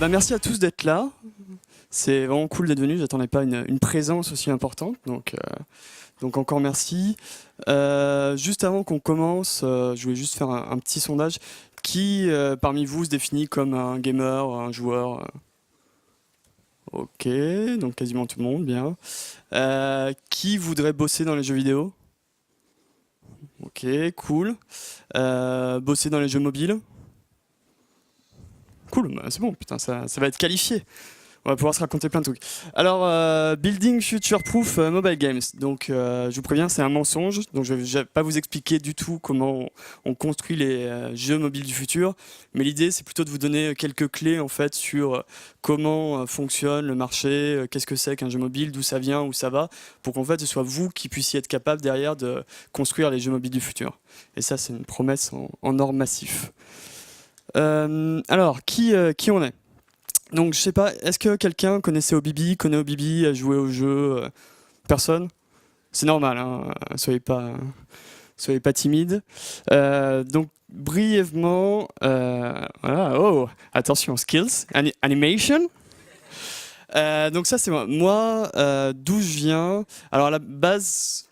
Merci à tous d'être là. C'est vraiment cool d'être venu. J'attendais pas une présence aussi importante, donc encore merci. Juste avant qu'on commence, je voulais juste faire un petit sondage. Qui parmi vous se définit comme un gamer, un joueur Ok, donc quasiment tout le monde, bien. Qui voudrait bosser dans les jeux vidéo? Ok, cool. Bosser dans les jeux mobiles? Cool, bah c'est bon, putain, ça va être qualifié. On va pouvoir se raconter plein de trucs. Alors, Building Future Proof Mobile Games. Donc, je vous préviens, c'est un mensonge. Donc, je ne vais pas vous expliquer du tout comment on construit les jeux mobiles du futur. Mais l'idée, c'est plutôt de vous donner quelques clés en fait sur comment fonctionne le marché, qu'est-ce que c'est qu'un jeu mobile, d'où ça vient, où ça va, pour qu'en fait, ce soit vous qui puissiez être capable derrière de construire les jeux mobiles du futur. Et ça, c'est une promesse en or massif. Alors, qui on est? Donc je sais pas, est-ce que quelqu'un connaissait OBB, connaît OBB, a joué au jeu Personne? C'est normal, hein, soyez pas timide. Donc brièvement, voilà, oh, attention, skills, animation. Donc ça c'est moi. Moi, d'où je viens? Alors à la base,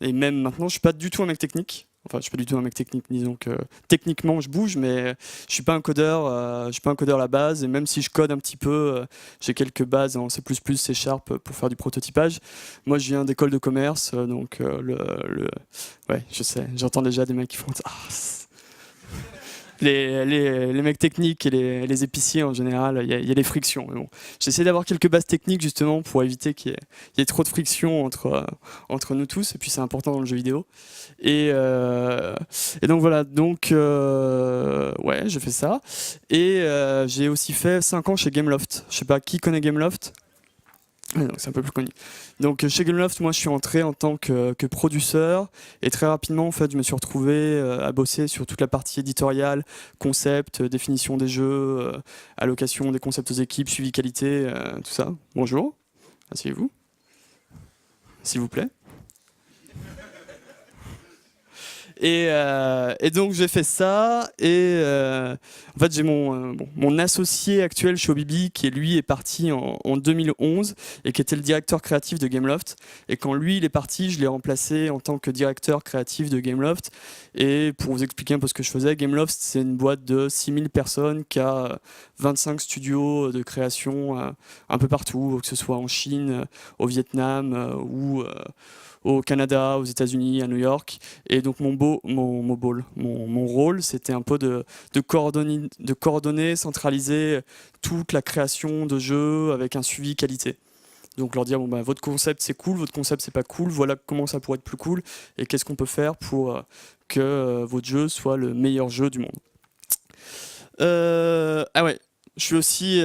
et même maintenant, je suis pas du tout un mec technique. Enfin, je suis pas du tout un mec technique, disons que techniquement je bouge, mais je suis pas un codeur, je suis pas un codeur à la base, et même si je code un petit peu, j'ai quelques bases en C++, C# pour faire du prototypage. Moi, je viens d'école de commerce, donc ouais, je sais, j'entends déjà des mecs qui font ah, les mecs techniques et les épiciers en général, il y a des frictions. Mais bon, j'essaie d'avoir quelques bases techniques justement pour éviter qu'il y ait trop de frictions entre nous tous, et puis c'est important dans le jeu vidéo. Et donc voilà, donc ouais, j'ai fait ça. Et j'ai aussi fait 5 ans chez Gameloft. Je sais pas, qui connaît Gameloft? C'est un peu plus connu. Donc chez Gameloft, moi je suis entré en tant que produceur, et très rapidement en fait je me suis retrouvé à bosser sur toute la partie éditoriale, concept, définition des jeux, allocation des concepts aux équipes, suivi qualité, tout ça. Bonjour, asseyez-vous, s'il vous plaît. Et donc j'ai fait ça, et en fait j'ai mon associé actuel chez OBB qui lui est parti en 2011 et qui était le directeur créatif de Gameloft, et quand lui il est parti, je l'ai remplacé en tant que directeur créatif de Gameloft. Et pour vous expliquer un peu ce que je faisais, Gameloft c'est une boîte de 6000 personnes qui a 25 studios de création un peu partout, que ce soit en Chine, au Vietnam ou au Canada, aux États-Unis, à New York. Et donc mon rôle, c'était un peu de coordonner, centraliser toute la création de jeux avec un suivi qualité. Donc leur dire bon, bah, votre concept c'est cool, votre concept c'est pas cool, voilà comment ça pourrait être plus cool, et qu'est-ce qu'on peut faire pour que votre jeu soit le meilleur jeu du monde. Ah ouais, je suis aussi,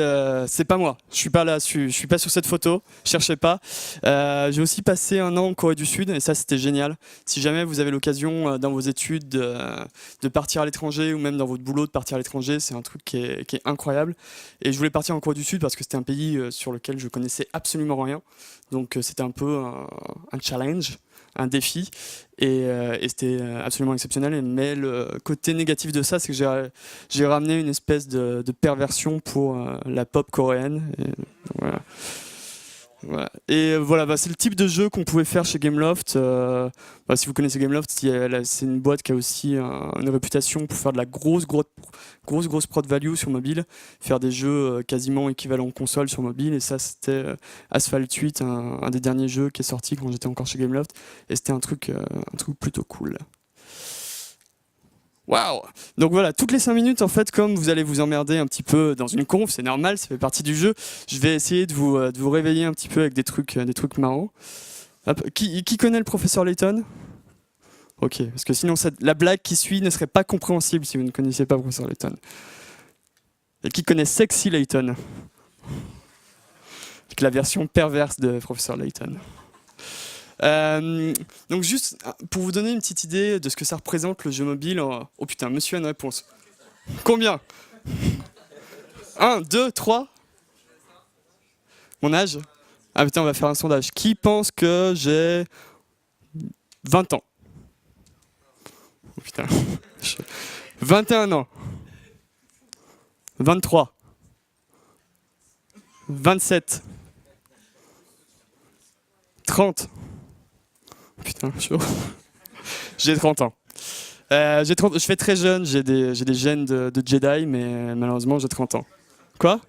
c'est pas moi, je suis pas là, je suis pas sur cette photo, cherchez pas. J'ai aussi passé 1 an en Corée du Sud, et ça c'était génial. Si jamais vous avez l'occasion dans vos études de partir à l'étranger, ou même dans votre boulot de partir à l'étranger, c'est un truc qui est incroyable. Et je voulais partir en Corée du Sud parce que c'était un pays sur lequel je connaissais absolument rien, donc c'était un peu un challenge, un défi, et c'était absolument exceptionnel. Mais le côté négatif de ça, c'est que j'ai ramené une espèce de perversion pour la pop coréenne. Et voilà. Voilà. Et voilà, bah, c'est le type de jeu qu'on pouvait faire chez Gameloft. Bah, si vous connaissez Gameloft, c'est une boîte qui a aussi une réputation pour faire de la grosse prod value sur mobile, faire des jeux quasiment équivalents console sur mobile. Et ça, c'était Asphalt 8, un des derniers jeux qui est sorti quand j'étais encore chez Gameloft. Et c'était un truc plutôt cool. Waouh! Donc voilà, toutes les 5 minutes, en fait, comme vous allez vous emmerder un petit peu dans une conf, c'est normal, ça fait partie du jeu, je vais essayer de vous réveiller un petit peu avec des trucs marrants. Hop. Qui connaît le professeur Layton? Ok, parce que sinon la blague qui suit ne serait pas compréhensible si vous ne connaissiez pas le professeur Layton. Et qui connaît Sexy Layton? Avec la version perverse de professeur Layton. Donc juste pour vous donner une petite idée de ce que ça représente le jeu mobile. Oh putain, monsieur a une réponse. Combien? 1, 2, 3? Mon âge? Ah putain, on va faire un sondage. Qui pense que j'ai 20 ans? Oh putain. 21 ans. 23. 27. 30. Putain, chaud. J'ai 30 ans. Je fais très jeune, j'ai des gènes de Jedi, mais malheureusement j'ai 30 ans. Quoi?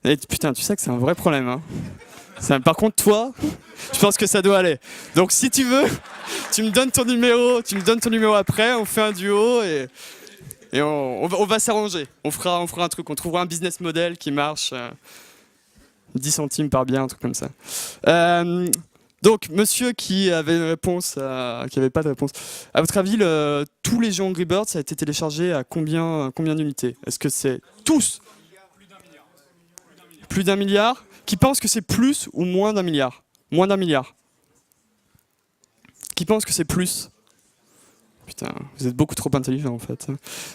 Et, putain, tu sais que c'est un vrai problème. Hein. Par contre, toi, je pense que ça doit aller. Donc si tu veux, tu me donnes ton numéro après, on fait un duo et on va s'arranger. On fera un truc, on trouvera un business model qui marche. 10 centimes par bien, un truc comme ça. Donc, monsieur qui avait une réponse, qui n'avait pas de réponse. À votre avis, tous les jeux Angry Birds, ça a été téléchargé à combien d'unités? Est-ce que c'est tous? Plus d'un milliard? Qui pense que c'est plus ou moins d'un milliard? Moins d'un milliard. Qui pense que c'est plus? Putain, vous êtes beaucoup trop intelligent en fait.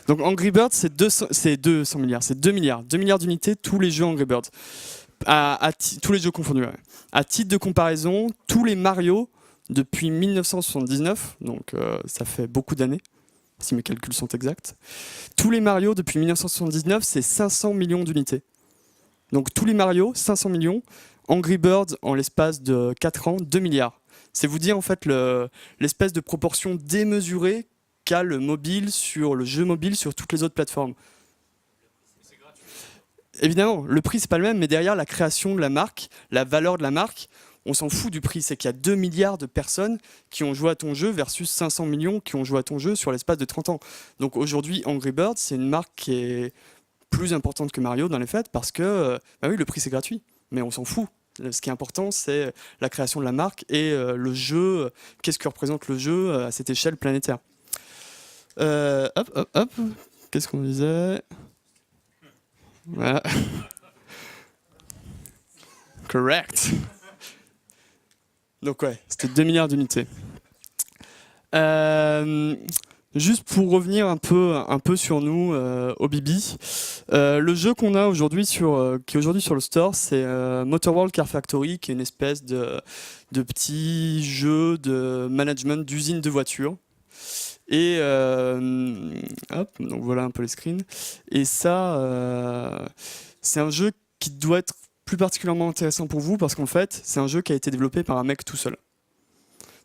Donc Angry Birds, c'est 200 milliards, c'est 2 milliards. 2 milliards d'unités, tous les jeux Angry Birds. Tous les jeux confondus. Ouais. À titre de comparaison, tous les Mario depuis 1979, donc ça fait beaucoup d'années, si mes calculs sont exacts. Tous les Mario depuis 1979, c'est 500 millions d'unités. Donc tous les Mario, 500 millions. Angry Birds, en l'espace de 4 ans, 2 milliards. C'est vous dire en fait l'espèce de proportion démesurée qu'a le jeu mobile sur toutes les autres plateformes. Évidemment, le prix c'est pas le même, mais derrière la création de la marque, la valeur de la marque, on s'en fout du prix. C'est qu'il y a 2 milliards de personnes qui ont joué à ton jeu versus 500 millions qui ont joué à ton jeu sur l'espace de 30 ans. Donc aujourd'hui, Angry Birds, c'est une marque qui est plus importante que Mario dans les faits parce que, bah oui, le prix c'est gratuit, mais on s'en fout. Ce qui est important, c'est la création de la marque et le jeu, qu'est-ce que représente le jeu à cette échelle planétaire. Hop. Qu'est-ce qu'on disait? Voilà. Correct. Donc ouais, c'était 2 milliards d'unités. Juste pour revenir un peu sur nous, OBB, le jeu qu'on a aujourd'hui qui est aujourd'hui sur le store, c'est Motor World Car Factory, qui est une espèce de petit jeu de management d'usine de voitures. Et hop, donc voilà un peu les screens. Et ça, c'est un jeu qui doit être plus particulièrement intéressant pour vous parce qu'en fait, c'est un jeu qui a été développé par un mec tout seul.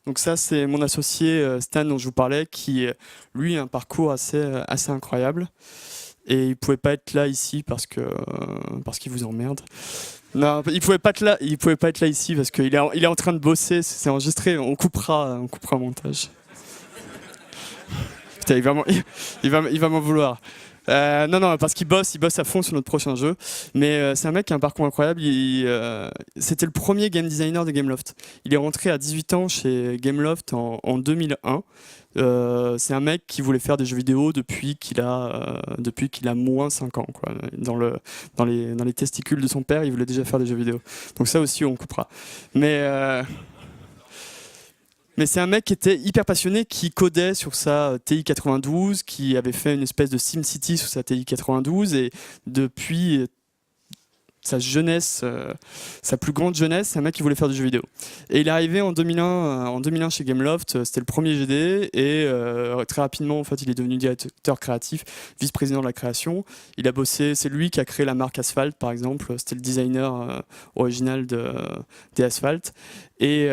Donc ça, c'est mon associé Stan dont je vous parlais, qui lui a un parcours assez incroyable. Et il pouvait pas être là ici parce qu'il vous emmerde. Non, il pouvait pas être là ici parce qu'il est en train de bosser. C'est enregistré. On coupera au montage. Putain, il va m'en vouloir. Non, parce qu'il bosse à fond sur notre prochain jeu. Mais c'est un mec qui a un parcours incroyable. C'était le premier game designer de Gameloft. Il est rentré à 18 ans chez Gameloft en 2001. C'est un mec qui voulait faire des jeux vidéo depuis qu'il a moins 5 ans. Quoi. Dans les testicules de son père, il voulait déjà faire des jeux vidéo. Donc ça aussi, on coupera. Mais c'est un mec qui était hyper passionné, qui codait sur sa TI 92, qui avait fait une espèce de SimCity sur sa TI 92, et depuis sa jeunesse, sa plus grande jeunesse, c'est un mec qui voulait faire du jeu vidéo. Et il est arrivé en 2001 chez Gameloft, c'était le premier GD, et très rapidement, en fait, il est devenu directeur créatif, vice-président de la création. Il a bossé, c'est lui qui a créé la marque Asphalt, par exemple, c'était le designer original des Asphalt. Et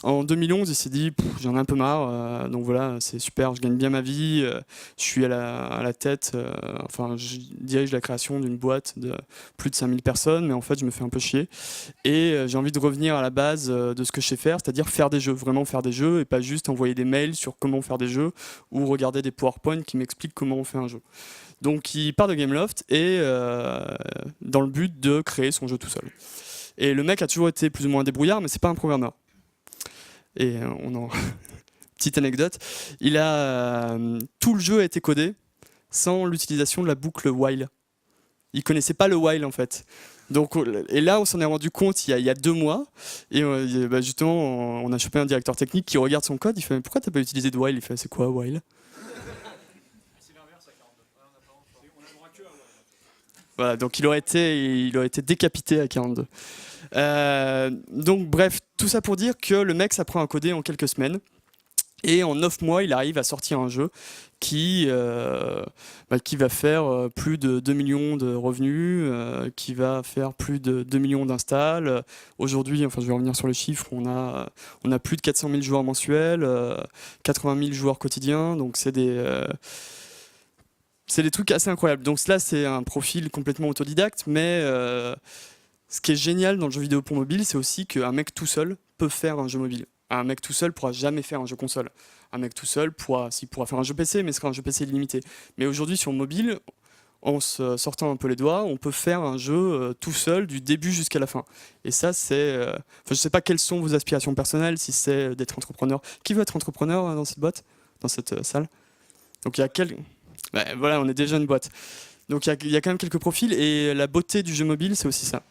en 2011, il s'est dit, j'en ai un peu marre, donc voilà, c'est super, je gagne bien ma vie, je suis à la tête, je dirige la création d'une boîte de plus de 5000 personnes, mais en fait, je me fais un peu chier. Et j'ai envie de revenir à la base de ce que je sais faire, c'est-à-dire faire des jeux, vraiment faire des jeux, et pas juste envoyer des mails sur comment faire des jeux, ou regarder des PowerPoint qui m'expliquent comment on fait un jeu. Donc il part de Gameloft, et dans le but de créer son jeu tout seul. Et le mec a toujours été plus ou moins débrouillard, mais c'est pas un programmeur. Et petite anecdote, tout le jeu a été codé sans l'utilisation de la boucle while. Il connaissait pas le while en fait. Donc, et là, on s'en est rendu compte il y a 2 mois. Et justement, on a chopé un directeur technique qui regarde son code. Il fait, mais pourquoi t'as pas utilisé de while? Il fait, c'est quoi while? Voilà, donc il aurait été décapité à 42. Donc bref, tout ça pour dire que le mec s'apprend à coder en quelques semaines. Et en 9 mois, il arrive à sortir un jeu qui va faire plus de 2 millions de revenus, qui va faire plus de 2 millions d'installs. Aujourd'hui, enfin, je vais revenir sur les chiffres, on a plus de 400 000 joueurs mensuels, 80 000 joueurs quotidiens, donc c'est des trucs assez incroyables. Donc là, c'est un profil complètement autodidacte, mais ce qui est génial dans le jeu vidéo pour mobile, c'est aussi qu'un mec tout seul peut faire un jeu mobile. Un mec tout seul pourra jamais faire un jeu console. Un mec tout seul pourra faire un jeu PC, mais ce sera un jeu PC illimité. Mais aujourd'hui, sur mobile, en se sortant un peu les doigts, on peut faire un jeu tout seul du début jusqu'à la fin. Et ça, enfin, je sais pas quelles sont vos aspirations personnelles, si c'est d'être entrepreneur. Qui veut être entrepreneur dans cette boîte, dans cette salle? Donc il y a voilà, on est déjà une boîte. Donc il y a quand même quelques profils, et la beauté du jeu mobile, c'est aussi ça.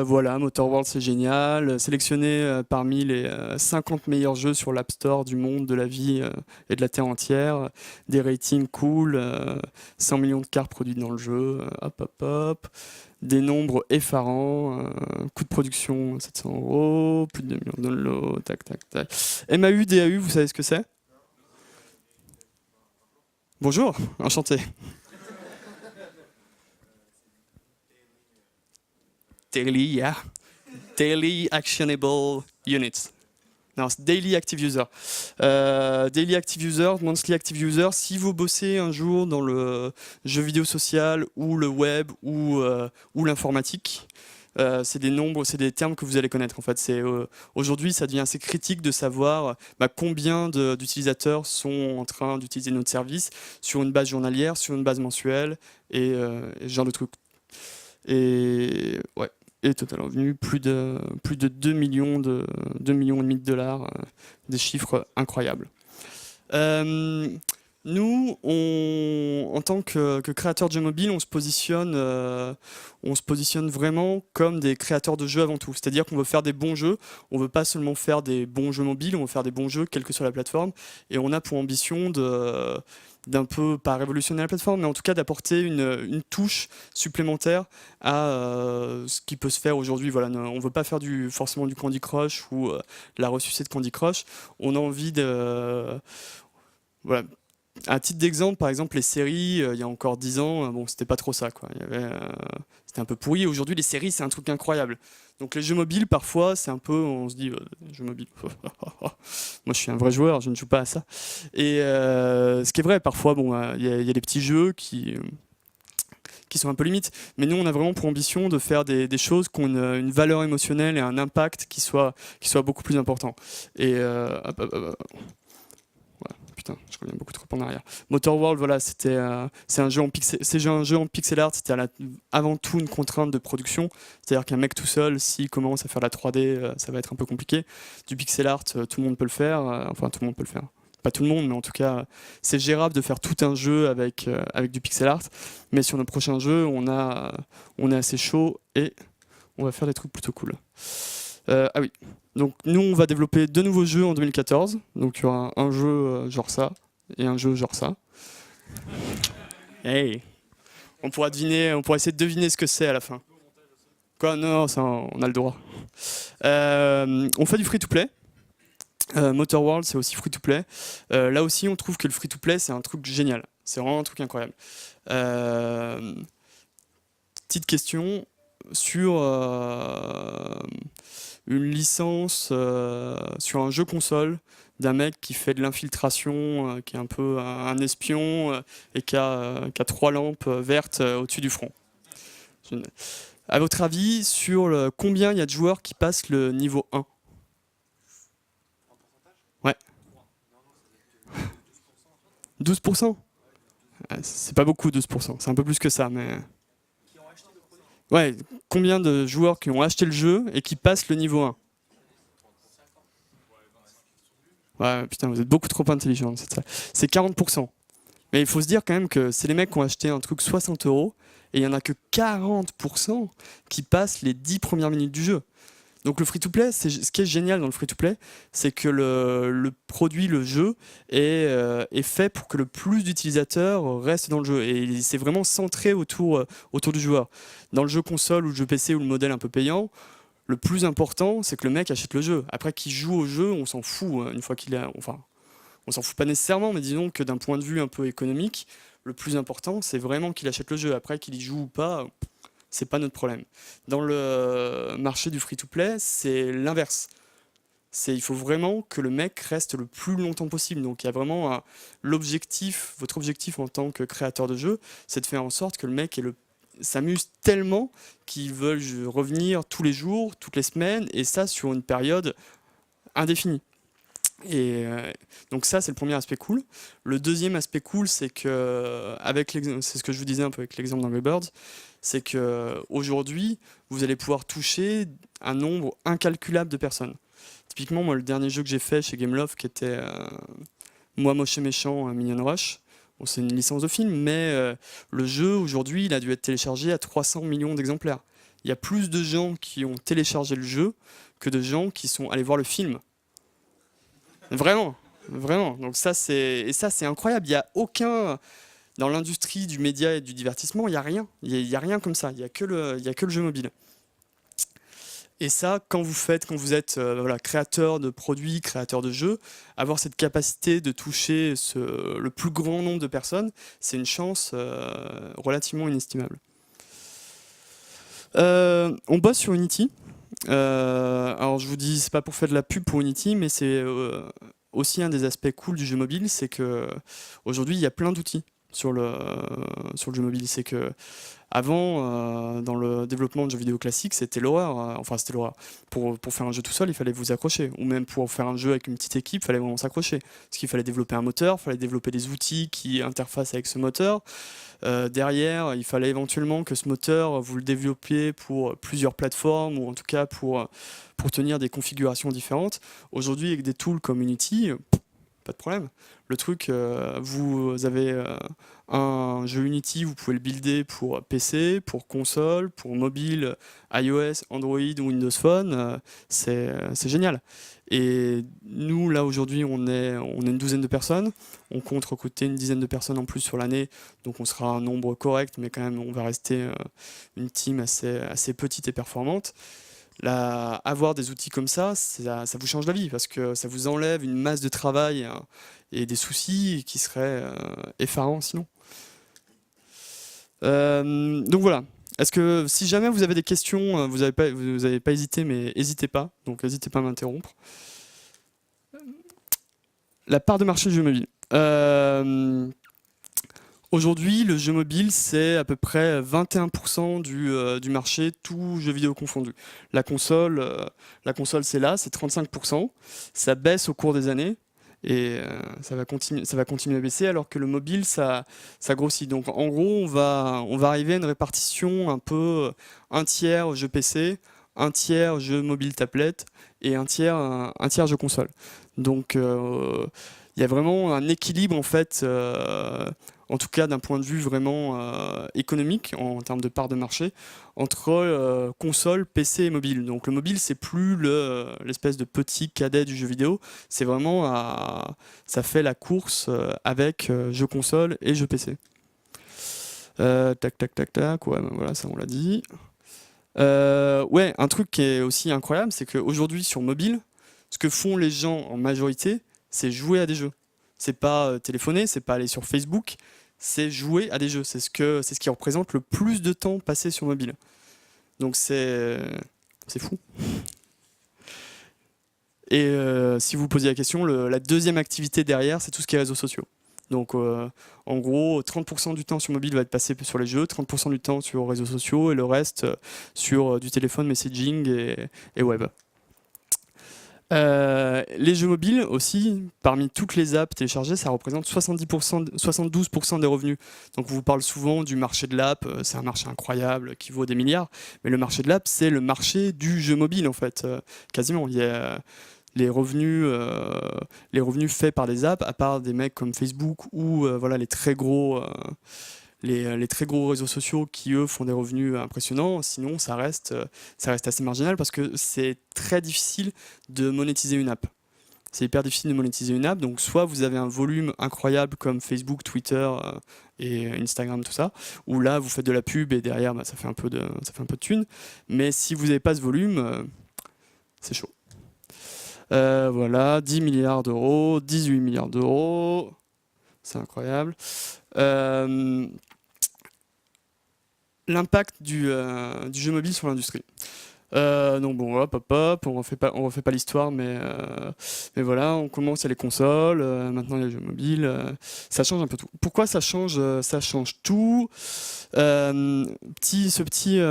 Voilà, Motor World, c'est génial. Sélectionné parmi les 50 meilleurs jeux sur l'App Store du monde, de la vie et de la Terre entière. Des ratings cool, 100 millions de cartes produites dans le jeu, hop hop hop. Des nombres effarants, coût de production 700 €, plus de 2 millions de downloads, tac tac tac. MAU, DAU, vous savez ce que c'est? Bonjour, enchanté. Daily, yeah. Daily Actionable Units. Non, c'est Daily Active User. Daily Active User, Monthly Active User, si vous bossez un jour dans le jeu vidéo social ou le web ou l'informatique, c'est des nombres, c'est des termes que vous allez connaître en fait. Aujourd'hui, ça devient assez critique de savoir combien d'utilisateurs sont en train d'utiliser notre service sur une base journalière, sur une base mensuelle et ce genre de trucs. Et ouais. Et total revenu, plus de 2 millions de 2 millions et demi de dollars, des chiffres incroyables. Nous, en tant que créateurs de jeux mobiles, on se positionne vraiment comme des créateurs de jeux avant tout. C'est-à-dire qu'on veut faire des bons jeux, on veut pas seulement faire des bons jeux mobiles, on veut faire des bons jeux quelle que soit la plateforme, et on a pour ambition d'un peu, pas révolutionner la plateforme, mais en tout cas d'apporter une touche supplémentaire à ce qui peut se faire aujourd'hui. Voilà, on ne veut pas faire forcément du Candy Crush ou la ressucée de Candy Crush. On a envie de... voilà. À titre d'exemple, par exemple, les séries, il y a encore 10 ans, bon, c'était pas trop ça, quoi. C'était un peu pourri. Aujourd'hui, les séries, c'est un truc incroyable. Donc les jeux mobiles, parfois, c'est un peu, on se dit, jeux mobiles. Moi, je suis un vrai joueur, je ne joue pas à ça. Et ce qui est vrai, parfois, bon, il y a des petits jeux qui sont un peu limites. Mais nous, on a vraiment pour ambition de faire des choses qui ont une valeur émotionnelle et un impact qui soit beaucoup plus important. Et putain, je reviens beaucoup trop en arrière. Motor World, voilà, c'est un jeu en pixel art, c'était avant tout une contrainte de production. C'est-à-dire qu'un mec tout seul, s'il commence à faire la 3D, ça va être un peu compliqué. Du pixel art, tout le monde peut le faire. Enfin, tout le monde peut le faire. Pas tout le monde, mais en tout cas, c'est gérable de faire tout un jeu avec du pixel art. Mais sur nos prochains jeux, on est assez chaud et on va faire des trucs plutôt cool. Ah oui. Donc nous, on va développer 2 nouveaux jeux en 2014. Donc il y aura un jeu genre ça et un jeu genre ça. Hey, on pourra essayer de deviner ce que c'est à la fin. Quoi? Non, ça, on a le droit. On fait du free-to-play. Motor World, c'est aussi free-to-play. Là aussi, on trouve que le free-to-play, c'est un truc génial. C'est vraiment un truc incroyable. Petite question sur une licence sur un jeu console d'un mec qui fait de l'infiltration, qui est un peu un espion et qui a 3 lampes vertes au-dessus du front. À votre avis, sur combien il y a de joueurs qui passent le niveau 1? Ouais. 12%? C'est pas beaucoup, 12%. C'est un peu plus que ça, mais... Ouais, combien de joueurs qui ont acheté le jeu et qui passent le niveau 1? Ouais, putain, vous êtes beaucoup trop intelligent. C'est 40%. Mais il faut se dire quand même que c'est les mecs qui ont acheté un truc 60 € et il n'y en a que 40% qui passent les 10 premières minutes du jeu. Donc le free-to-play, ce qui est génial dans le free-to-play, c'est que le produit, le jeu, est fait pour que le plus d'utilisateurs restent dans le jeu. Et c'est vraiment centré autour du joueur. Dans le jeu console ou le jeu PC ou le modèle un peu payant, Le plus important, c'est que le mec achète le jeu. Après, qu'il joue au jeu, on s'en fout, une fois qu'il a... Enfin, on s'en fout pas nécessairement, mais disons que d'un point de vue un peu économique, le plus important, c'est vraiment qu'il achète le jeu. Après, qu'il y joue ou pas, c'est pas notre problème. Dans le marché du free-to-play, c'est l'inverse. Il faut vraiment que le mec reste le plus longtemps possible. Donc il y a vraiment votre objectif en tant que créateur de jeu, c'est de faire en sorte que le mec s'amuse tellement qu'ils veulent revenir tous les jours, toutes les semaines, et ça sur une période indéfinie. Et donc ça, c'est le premier aspect cool. Le deuxième aspect cool, c'est que, c'est ce que je vous disais un peu avec l'exemple d'Angry Birds, c'est qu'aujourd'hui, vous allez pouvoir toucher un nombre incalculable de personnes. Typiquement, moi, le dernier jeu que j'ai fait chez Gameloft, qui était Moi Moche et Méchant, Minion Rush, bon, c'est une licence de film, mais le jeu, aujourd'hui, il a dû être téléchargé à 300 millions d'exemplaires. Il y a plus de gens qui ont téléchargé le jeu que de gens qui sont allés voir le film. Vraiment, vraiment. Donc ça, c'est incroyable. Il n'y a aucun... Dans l'industrie du média et du divertissement, il n'y a rien. Il y a rien comme ça. Il n'y a que le jeu mobile. Et ça, quand vous êtes voilà, créateur de produits, créateur de jeux, avoir cette capacité de toucher le plus grand nombre de personnes, c'est une chance relativement inestimable. On bosse sur Unity. Alors je vous dis, c'est pas pour faire de la pub pour Unity, mais c'est aussi un des aspects cool du jeu mobile, c'est que aujourd'hui il y a plein d'outils sur le jeu mobile. C'est que avant, dans le développement de jeux vidéo classiques, c'était l'horreur. Enfin, c'était l'horreur. Pour faire un jeu tout seul, il fallait vous accrocher. Ou même pour faire un jeu avec une petite équipe, il fallait vraiment s'accrocher. Parce qu'il fallait développer un moteur, il fallait développer des outils qui interfacent avec ce moteur. Derrière, il fallait éventuellement que ce moteur, vous le développiez pour plusieurs plateformes, ou en tout cas pour tenir des configurations différentes. Aujourd'hui, avec des tools comme Unity, pas de problème. Le truc, vous avez un jeu Unity, vous pouvez le builder pour PC, pour console, pour mobile, iOS, Android ou Windows Phone, c'est génial. Et nous, là, aujourd'hui, on est une douzaine de personnes. On compte recruter une dizaine de personnes en plus sur l'année, donc on sera un nombre correct, mais quand même, on va rester une team assez petite et performante. Avoir des outils comme ça vous change la vie, parce que ça vous enlève une masse de travail et des soucis qui seraient effarants sinon. Donc voilà. Est-ce que si jamais vous avez des questions, vous n'avez pas hésité, mais n'hésitez pas. Donc n'hésitez pas à m'interrompre. La part de marché du jeu mobile. Aujourd'hui, le jeu mobile, c'est à peu près 21% du marché, tout jeu vidéo confondu. La console c'est là, c'est 35%. Ça baisse au cours des années et ça va continuer à baisser, alors que le mobile, ça grossit. Donc en gros, on va arriver à une répartition un peu un tiers jeu PC, un tiers jeu mobile tablette et un tiers jeu console. Donc il y a vraiment un équilibre en fait, en tout cas d'un point de vue vraiment économique en termes de part de marché, entre console, PC et mobile. Donc le mobile, c'est plus l'espèce de petit cadet du jeu vidéo, c'est vraiment ça fait la course avec jeu console et jeu PC. Tac, ouais, ben voilà, ça on l'a dit. Ouais, un truc qui est aussi incroyable, c'est qu'aujourd'hui sur mobile, ce que font les gens en majorité, c'est jouer à des jeux. C'est pas téléphoner, c'est pas aller sur Facebook, c'est jouer à des jeux. C'est ce qui représente le plus de temps passé sur mobile. Donc c'est fou. Et si vous vous posez la question, la deuxième activité derrière, c'est tout ce qui est réseaux sociaux. Donc en gros, 30% du temps sur mobile va être passé sur les jeux, 30% du temps sur réseaux sociaux et le reste sur du téléphone, messaging et web. Les jeux mobiles aussi, parmi toutes les apps téléchargées, ça représente 72% des revenus. Donc on vous parle souvent du marché de l'app, c'est un marché incroyable qui vaut des milliards, mais le marché de l'app, c'est le marché du jeu mobile en fait, quasiment. Il y a les revenus faits par des apps, à part des mecs comme Facebook ou voilà, les très gros réseaux sociaux qui, eux, font des revenus impressionnants. Sinon, ça reste assez marginal parce que c'est très difficile de monétiser une app. c'est hyper difficile de monétiser une app. Donc soit vous avez un volume incroyable comme Facebook, Twitter et Instagram, tout ça, où là vous faites de la pub et derrière bah, ça fait un peu de thunes. Mais si vous n'avez pas ce volume, c'est chaud. Voilà, 10 milliards d'euros, 18 milliards d'euros, c'est incroyable. L'impact du jeu mobile sur l'industrie. Donc bon, hop, on refait pas l'histoire, mais voilà, on commence à les consoles, maintenant les jeux mobiles, ça change un peu tout. Pourquoi ça change tout. Ce petit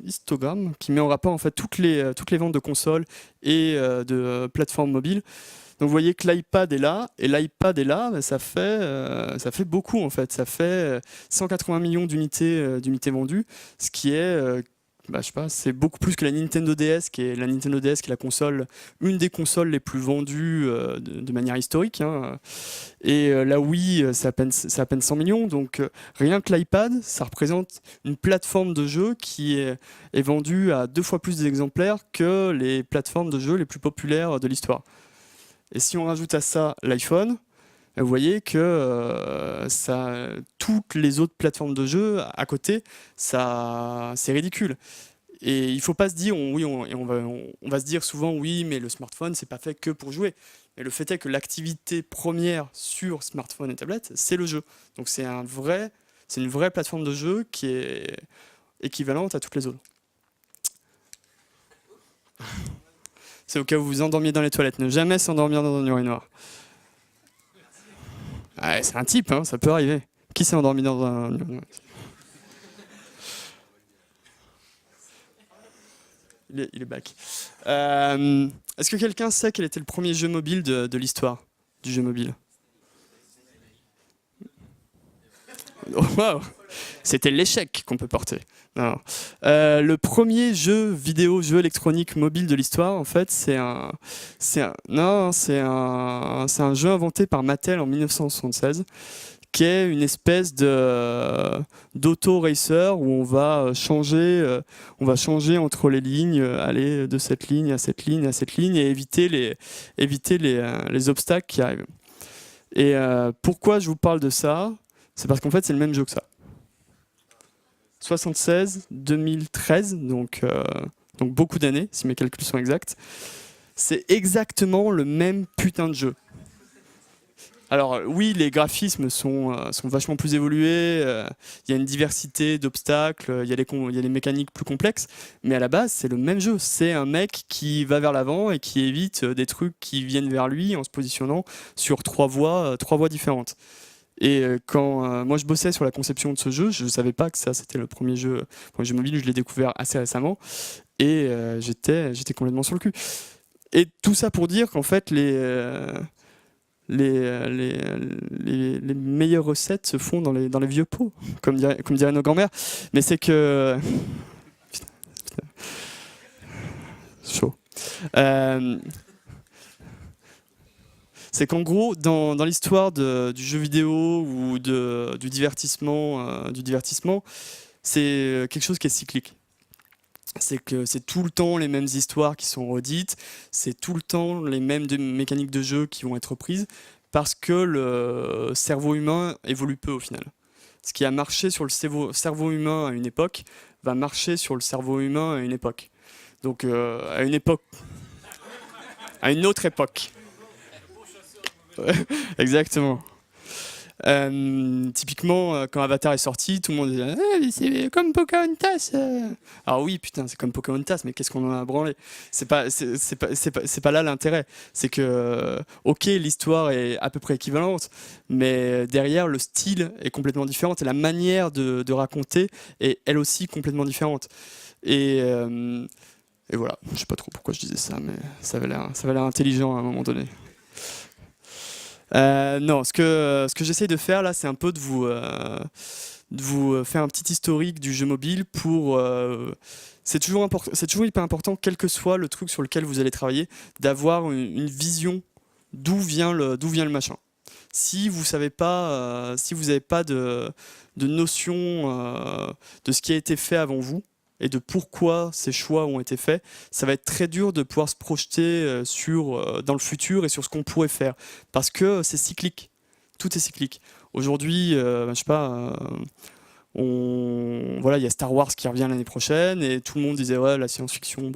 histogramme qui met en rapport en fait toutes les ventes de consoles et de plateformes mobiles. Donc vous voyez que l'iPad est là, et l'iPad est là, bah, ça fait beaucoup en fait. Ça fait 180 millions d'unités vendues, ce qui est, bah, je sais pas, c'est beaucoup plus que la Nintendo DS, qui est la console, une des consoles les plus vendues de manière historique. Hein. Et la Wii, c'est à peine 100 millions. Donc rien que l'iPad, ça représente une plateforme de jeu qui est vendue à 2 fois plus d'exemplaires que les plateformes de jeux les plus populaires de l'histoire. Et si on rajoute à ça l'iPhone, vous voyez que toutes les autres plateformes de jeu à côté, c'est ridicule. Et il ne faut pas se dire, on va se dire souvent, oui, mais le smartphone, c'est pas fait que pour jouer. Mais le fait est que l'activité première sur smartphone et tablette, c'est le jeu. Donc c'est une vraie plateforme de jeu qui est équivalente à toutes les autres. C'est au cas où vous vous endormiez dans les toilettes. Ne jamais s'endormir dans un urinoir. Ouais, c'est un type, hein, ça peut arriver. Qui s'est endormi dans un urinoir? Il est back. Est-ce que quelqu'un sait quel était le premier jeu mobile de l'histoire du jeu mobile? Oh, wow. C'était l'échec qu'on peut porter. Non. Le premier jeu électronique mobile de l'histoire, en fait, c'est un jeu inventé par Mattel en 1976, qui est une espèce d'auto-racer où on va changer entre les lignes, aller de cette ligne à cette ligne à cette ligne et éviter les obstacles qui arrivent. Et pourquoi je vous parle de ça? C'est parce qu'en fait, c'est le même jeu que ça. 76, 2013, donc beaucoup d'années, si mes calculs sont exacts. C'est exactement le même putain de jeu. Alors oui, les graphismes sont vachement plus évolués, il y a une diversité d'obstacles, il y a les mécaniques plus complexes, mais à la base, c'est le même jeu. C'est un mec qui va vers l'avant et qui évite des trucs qui viennent vers lui en se positionnant sur trois voies différentes. Et quand moi je bossais sur la conception de ce jeu, je ne savais pas que ça c'était le premier jeu mobile, je l'ai découvert assez récemment et j'étais complètement sur le cul. Et tout ça pour dire qu'en fait les meilleures recettes se font dans les vieux pots, comme diraient nos grands-mères. Mais c'est que... Putain. Chaud. C'est qu'en gros, dans l'histoire du jeu vidéo ou du divertissement, c'est quelque chose qui est cyclique. C'est que c'est tout le temps les mêmes histoires qui sont redites, c'est tout le temps les mêmes mécaniques de jeu qui vont être reprises, parce que le cerveau humain évolue peu au final. Ce qui a marché sur le cerveau humain à une époque va marcher sur le cerveau humain à une époque. Donc à une autre époque. Exactement. Typiquement, quand Avatar est sorti, tout le monde disait c'est comme Pocahontas. Alors oui, putain, c'est comme Pocahontas, mais qu'est-ce qu'on en a branlé? C'est pas là l'intérêt. C'est que, ok, l'histoire est à peu près équivalente, mais derrière, le style est complètement différent et la manière de raconter est elle aussi complètement différente. Et voilà, je sais pas trop pourquoi je disais ça, mais ça avait l'air intelligent à un moment donné. Non, ce que j'essaye de faire là, c'est un peu de vous faire un petit historique du jeu mobile pour. C'est toujours hyper important, quel que soit le truc sur lequel vous allez travailler, d'avoir une vision d'où vient le machin. Si vous savez pas, si vous n'avez pas de notion de ce qui a été fait avant vous, et de pourquoi ces choix ont été faits, ça va être très dur de pouvoir se projeter dans le futur et sur ce qu'on pourrait faire. Parce que c'est cyclique. Tout est cyclique. Aujourd'hui, je sais pas, voilà, il y a Star Wars qui revient l'année prochaine et tout le monde disait ouais, la science-fiction,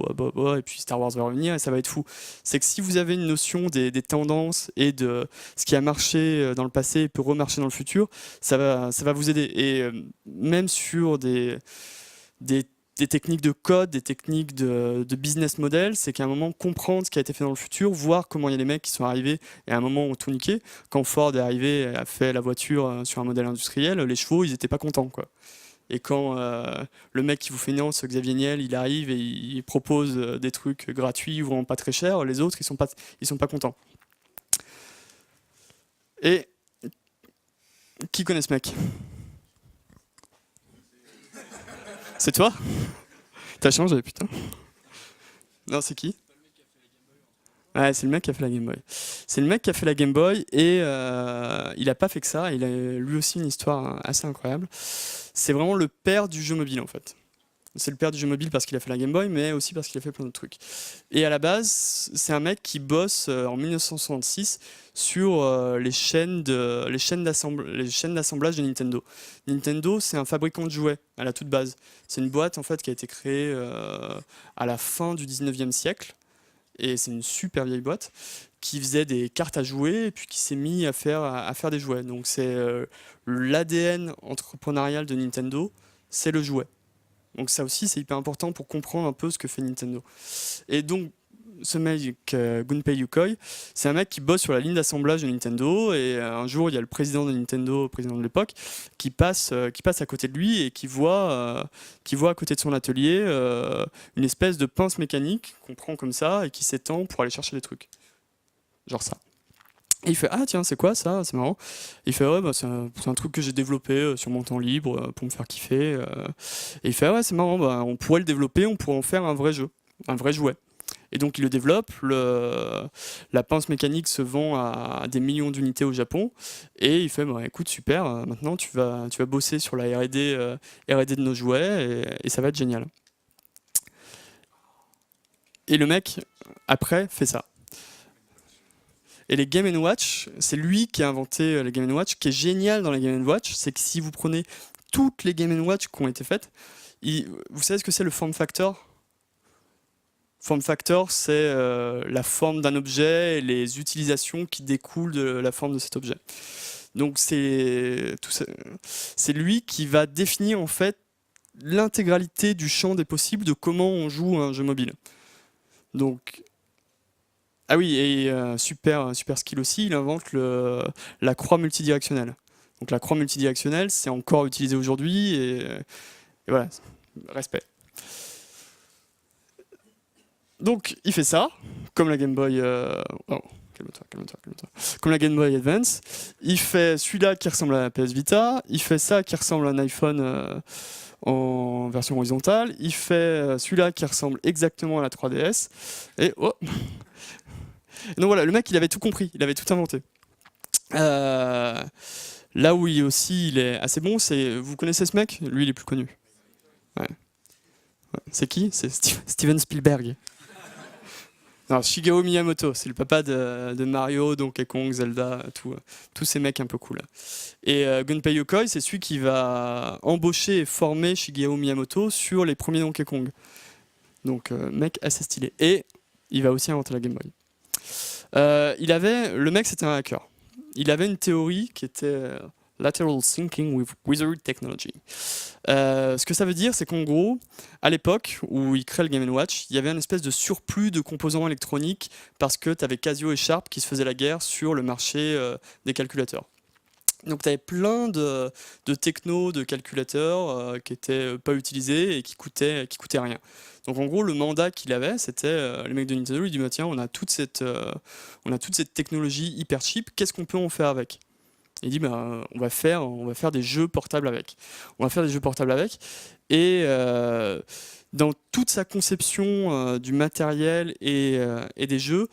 et puis Star Wars va revenir et ça va être fou. C'est que si vous avez une notion des tendances et de ce qui a marché dans le passé et peut remarcher dans le futur, ça va vous aider. Et même sur des des techniques de code, des techniques de business model, c'est qu'à un moment, comprendre ce qui a été fait dans le futur, voir comment il y a des mecs qui sont arrivés et à un moment ont tout niqué. Quand Ford est arrivé, a fait la voiture sur un modèle industriel, les chevaux, ils n'étaient pas contents, quoi. Et quand le mec qui vous finance, Xavier Niel, il arrive et il propose des trucs gratuits, vraiment pas très chers, les autres, ils sont pas contents. Et qui connaît ce mec? C'est toi? T'as changé, putain. Non, c'est qui? Ouais, c'est le mec qui a fait la Game Boy. C'est le mec qui a fait la Game Boy et il a pas fait que ça, il a lui aussi une histoire assez incroyable. C'est vraiment le père du jeu mobile en fait. C'est le père du jeu mobile parce qu'il a fait la Game Boy, mais aussi parce qu'il a fait plein de trucs. Et à la base, c'est un mec qui bosse en 1966 sur les chaînes d'assemblage de Nintendo. Nintendo, c'est un fabricant de jouets à la toute base. C'est une boîte en fait qui a été créée à la fin du 19e siècle. Et c'est une super vieille boîte qui faisait des cartes à jouer et puis qui s'est mis à faire des jouets. Donc c'est l'ADN entrepreneurial de Nintendo, c'est le jouet. Donc ça aussi, c'est hyper important pour comprendre un peu ce que fait Nintendo. Et donc, ce mec, Gunpei Yokoi, c'est un mec qui bosse sur la ligne d'assemblage de Nintendo, et un jour, il y a le président de Nintendo, le président de l'époque, qui passe à côté de lui et qui voit à côté de son atelier une espèce de pince mécanique qu'on prend comme ça et qui s'étend pour aller chercher des trucs. Genre ça. Et il fait ah tiens c'est quoi ça, c'est marrant. Et il fait ouais bah, c'est un truc que j'ai développé sur mon temps libre pour me faire kiffer. Et il fait ah, ouais c'est marrant, bah, on pourrait le développer, on pourrait en faire un vrai jeu, un vrai jouet. Et donc il le développe, la pince mécanique se vend à des millions d'unités au Japon et il fait bah, écoute super, maintenant tu vas bosser sur la R&D de nos jouets et ça va être génial. Et le mec après fait ça. Et les Game & Watch, c'est lui qui a inventé les Game & Watch. Ce qui est génial dans les Game & Watch, c'est que si vous prenez toutes les Game & Watch qui ont été faites, vous savez ce que c'est le form factor? Form factor, c'est la forme d'un objet et les utilisations qui découlent de la forme de cet objet. Donc c'est lui qui va définir en fait l'intégralité du champ des possibles de comment on joue un jeu mobile. Donc ah oui, et super skill aussi, il invente la croix multidirectionnelle. Donc la croix multidirectionnelle, c'est encore utilisé aujourd'hui, et voilà, respect. Donc il fait ça, comme la Game Boy... Oh, calme-toi. Comme la Game Boy Advance. Il fait celui-là qui ressemble à la PS Vita, il fait ça qui ressemble à un iPhone en version horizontale, il fait celui-là qui ressemble exactement à la 3DS, et oh. Donc voilà, le mec il avait tout compris, il avait tout inventé. Là où il est assez bon, c'est... Vous connaissez ce mec? Lui il est plus connu. Ouais. C'est qui? C'est Steven Spielberg. Non, Shigeru Miyamoto, c'est le papa de Mario, Donkey Kong, Zelda, tous ces mecs un peu cool. Et Gunpei Yokoi, c'est celui qui va embaucher et former Shigeru Miyamoto sur les premiers Donkey Kong. Donc mec assez stylé. Et il va aussi inventer la Game Boy. Le mec c'était un hacker. Il avait une théorie qui était Lateral Thinking with Wizard Technology. Ce que ça veut dire, c'est qu'en gros, à l'époque où il crée le Game & Watch, il y avait une espèce de surplus de composants électroniques parce que tu avais Casio et Sharp qui se faisaient la guerre sur le marché des calculateurs. Donc tu avais plein de techno, de calculateurs qui n'étaient pas utilisés et qui coûtaient rien. Donc en gros, le mandat qu'il avait, c'était les mecs de Nintendo, il dit bah, tiens, on a toute cette technologie hyper cheap, qu'est-ce qu'on peut en faire avec? Il dit bah, on va faire des jeux portables avec. Et dans toute sa conception du matériel et des jeux,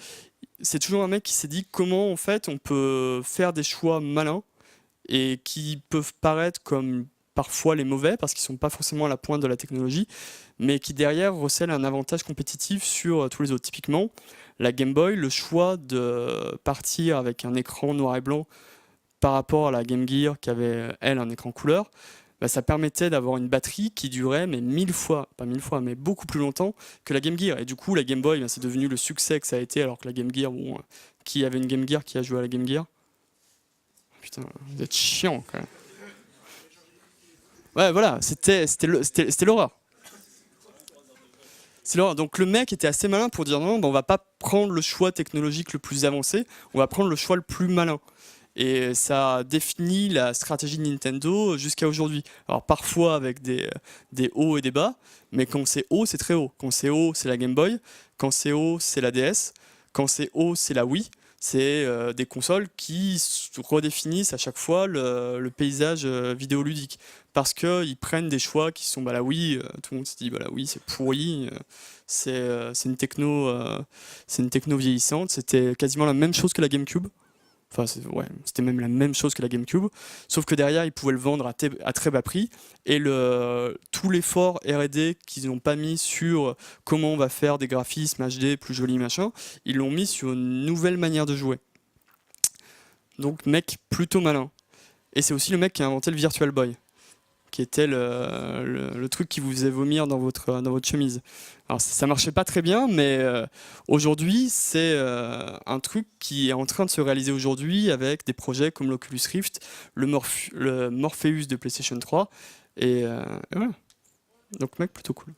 c'est toujours un mec qui s'est dit comment en fait on peut faire des choix malins et qui peuvent paraître comme parfois les mauvais parce qu'ils sont pas forcément à la pointe de la technologie, mais qui derrière recèlent un avantage compétitif sur tous les autres. Typiquement, la Game Boy, le choix de partir avec un écran noir et blanc par rapport à la Game Gear qui avait, elle, un écran couleur, bah, ça permettait d'avoir une batterie qui durait mais 1000 fois, pas 1000 fois, mais beaucoup plus longtemps que la Game Gear. Et du coup, la Game Boy, bah, c'est devenu le succès que ça a été, alors que la Game Gear, bon, qui avait une Game Gear, qui a joué à la Game Gear? Putain, vous êtes chiant quand même. Ouais, voilà, c'était l'horreur. C'est l'horreur. Donc le mec était assez malin pour dire non, bah, on va pas prendre le choix technologique le plus avancé, on va prendre le choix le plus malin. Et ça définit la stratégie de Nintendo jusqu'à aujourd'hui. Alors parfois avec des hauts et des bas, mais quand c'est haut, c'est très haut. Quand c'est haut, c'est la Game Boy. Quand c'est haut, c'est la DS. Quand c'est haut, c'est la Wii. C'est des consoles qui redéfinissent à chaque fois le paysage vidéoludique. Parce qu'ils prennent des choix qui sont, bah la Wii, tout le monde se dit, bah la Wii c'est pourri, c'est une techno vieillissante. C'était quasiment la même chose que la GameCube. Enfin, ouais, c'était même la même chose que la GameCube, sauf que derrière, ils pouvaient le vendre à très bas prix, et tout l'effort R&D qu'ils n'ont pas mis sur comment on va faire des graphismes HD plus jolis, machin, ils l'ont mis sur une nouvelle manière de jouer. Donc, mec plutôt malin. Et c'est aussi le mec qui a inventé le Virtual Boy, qui était le truc qui vous faisait vomir dans votre chemise. Alors ça marchait pas très bien, mais aujourd'hui c'est un truc qui est en train de se réaliser aujourd'hui avec des projets comme l'Oculus Rift, le Morpheus de PlayStation 3, et voilà. Donc mec plutôt cool.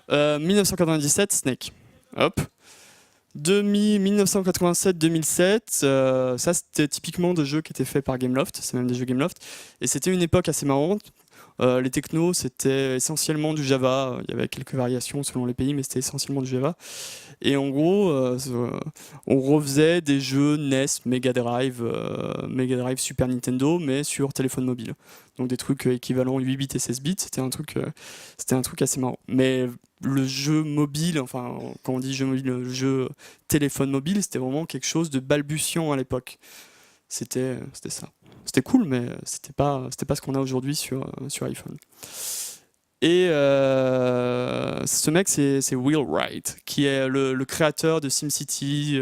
1997, Snake. Hop. 1987-2007, ça c'était typiquement des jeux qui étaient faits par Gameloft, c'est même des jeux Gameloft, et c'était une époque assez marrante. Les technos c'était essentiellement du Java, il y avait quelques variations selon les pays, mais c'était essentiellement du Java. Et en gros, on refaisait des jeux NES, Mega Drive, Super Nintendo, mais sur téléphone mobile. Donc des trucs équivalents 8 bits et 16 bits, c'était un truc assez marrant. Mais le jeu mobile, enfin quand on dit jeu mobile, le jeu téléphone mobile, c'était vraiment quelque chose de balbutiant à l'époque. C'était ça. C'était cool, mais c'était pas ce qu'on a aujourd'hui sur iPhone. Et ce mec, c'est Will Wright, qui est le créateur de SimCity,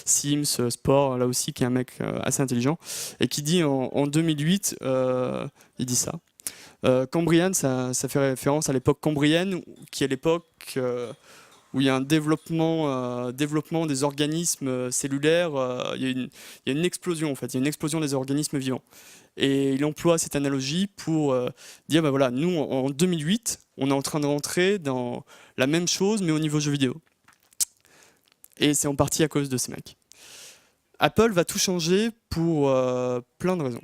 Sims, Sport, là aussi, qui est un mec assez intelligent, et qui dit en 2008, il dit ça. Cambrian, ça fait référence à l'époque cambrienne, qui est l'époque où il y a un développement des organismes cellulaires, il y a une explosion en fait, il y a une explosion des organismes vivants. Et il emploie cette analogie pour dire, bah voilà, nous en 2008, on est en train de rentrer dans la même chose, mais au niveau jeux vidéo. Et c'est en partie à cause de ces mecs. Apple va tout changer pour plein de raisons.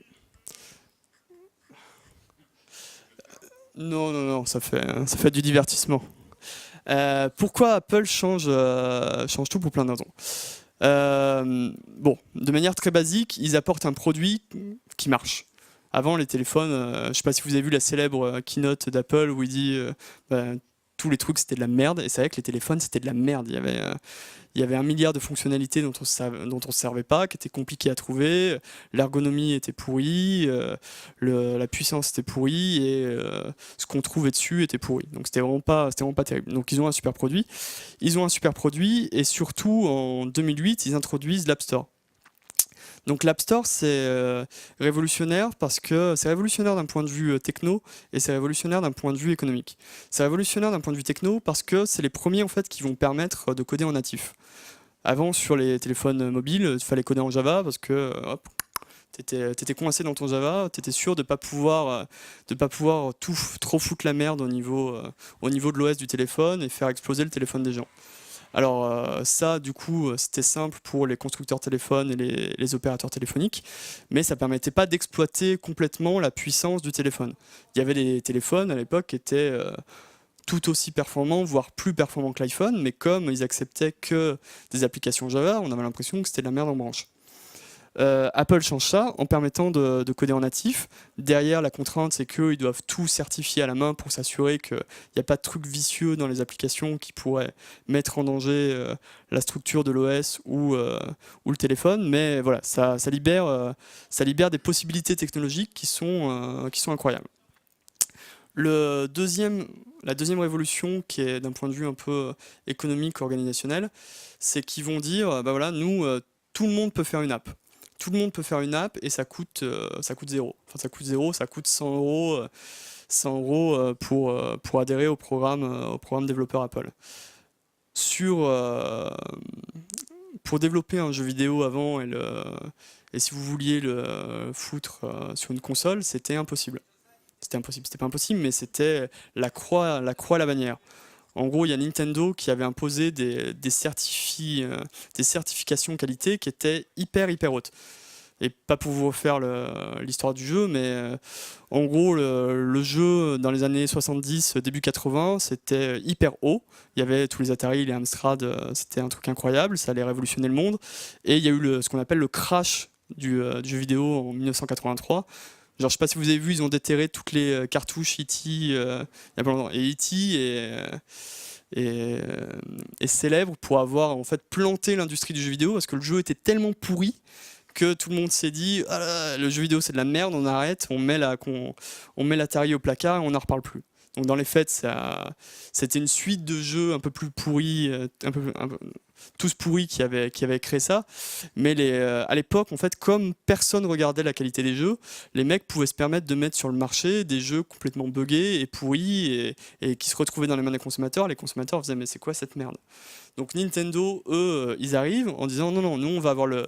Non, ça fait du divertissement. Pourquoi Apple change tout pour plein de raisons. Bon, de manière très basique, ils apportent un produit qui marche. Avant, les téléphones, je ne sais pas si vous avez vu la célèbre keynote d'Apple où il dit tous les trucs c'était de la merde, et c'est vrai que les téléphones c'était de la merde. Il y avait 1 milliard de fonctionnalités dont on se servait pas, qui étaient compliquées à trouver, l'ergonomie était pourrie, la puissance était pourrie, et ce qu'on trouvait dessus était pourri. Donc c'était vraiment pas terrible. Donc ils ont un super produit. Et surtout en 2008, ils introduisent l'App Store. Donc l'App Store, c'est révolutionnaire parce que c'est révolutionnaire d'un point de vue techno, et c'est révolutionnaire d'un point de vue économique. C'est révolutionnaire d'un point de vue techno parce que c'est les premiers en fait qui vont permettre de coder en natif. Avant, sur les téléphones mobiles, il fallait coder en Java parce que hop, t'étais coincé dans ton Java, t'étais sûr de pas pouvoir trop foutre la merde au niveau de l'OS du téléphone et faire exploser le téléphone des gens. Alors ça, du coup, c'était simple pour les constructeurs téléphones et les opérateurs téléphoniques, mais ça permettait pas d'exploiter complètement la puissance du téléphone. Il y avait des téléphones à l'époque qui étaient tout aussi performants, voire plus performants que l'iPhone, mais comme ils acceptaient que des applications Java, on avait l'impression que c'était de la merde en branche. Apple change ça en permettant de coder en natif. Derrière, la contrainte, c'est qu'ils doivent tout certifier à la main pour s'assurer qu'il n'y a pas de trucs vicieux dans les applications qui pourraient mettre en danger la structure de l'OS ou le téléphone. Mais voilà, ça libère des possibilités technologiques qui sont incroyables. La deuxième révolution, qui est d'un point de vue un peu économique, organisationnel, c'est qu'ils vont dire, bah voilà, nous, tout le monde peut faire une app. Tout le monde peut faire une app et ça coûte zéro. Enfin, ça coûte zéro, ça coûte 100 euros, 100 euros pour adhérer au programme développeur Apple. Pour développer un jeu vidéo avant et si vous vouliez le foutre sur une console, c'était impossible. C'était impossible, c'était pas impossible, mais c'était la croix à la bannière. En gros, il y a Nintendo qui avait imposé des certifications qualité qui étaient hyper hautes. Et pas pour vous refaire l'histoire du jeu, mais en gros, le jeu dans les années 70, début 80, c'était hyper haut. Il y avait tous les Atari, les Amstrad, c'était un truc incroyable, ça allait révolutionner le monde. Et il y a eu ce qu'on appelle le crash du jeu vidéo en 1983. Genre, je sais pas si vous avez vu, ils ont déterré toutes les cartouches E.T. Il y a pas longtemps. Et E.T. est célèbre pour avoir en fait planté l'industrie du jeu vidéo parce que le jeu était tellement pourri que tout le monde s'est dit ah là, le jeu vidéo c'est de la merde, on arrête, on met l'Atari au placard et on n'en reparle plus. Donc dans les faits, c'était une suite de jeux un peu plus pourris, tous pourris qui avaient créé ça. Mais à l'époque, en fait, comme personne regardait la qualité des jeux, les mecs pouvaient se permettre de mettre sur le marché des jeux complètement buggés et pourris et qui se retrouvaient dans les mains des consommateurs. Les consommateurs disaient mais c'est quoi cette merde? Donc Nintendo, eux, ils arrivent en disant non, nous on va avoir le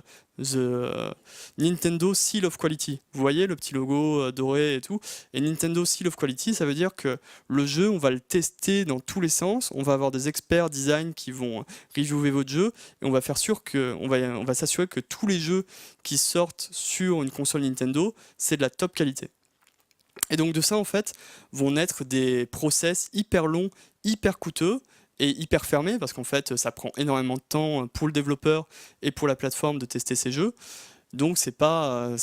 Nintendo Seal of Quality. Vous voyez le petit logo doré et tout. Et Nintendo Seal of Quality, ça veut dire que le jeu, on va le tester dans tous les sens. On va avoir des experts design qui vont reviewer votre jeu et on va on va s'assurer que tous les jeux qui sortent sur une console Nintendo, c'est de la top qualité. Et donc de ça, en fait, vont naître des process hyper longs, hyper coûteux et hyper fermés, parce qu'en fait, ça prend énormément de temps pour le développeur et pour la plateforme de tester ces jeux. Donc c'est pas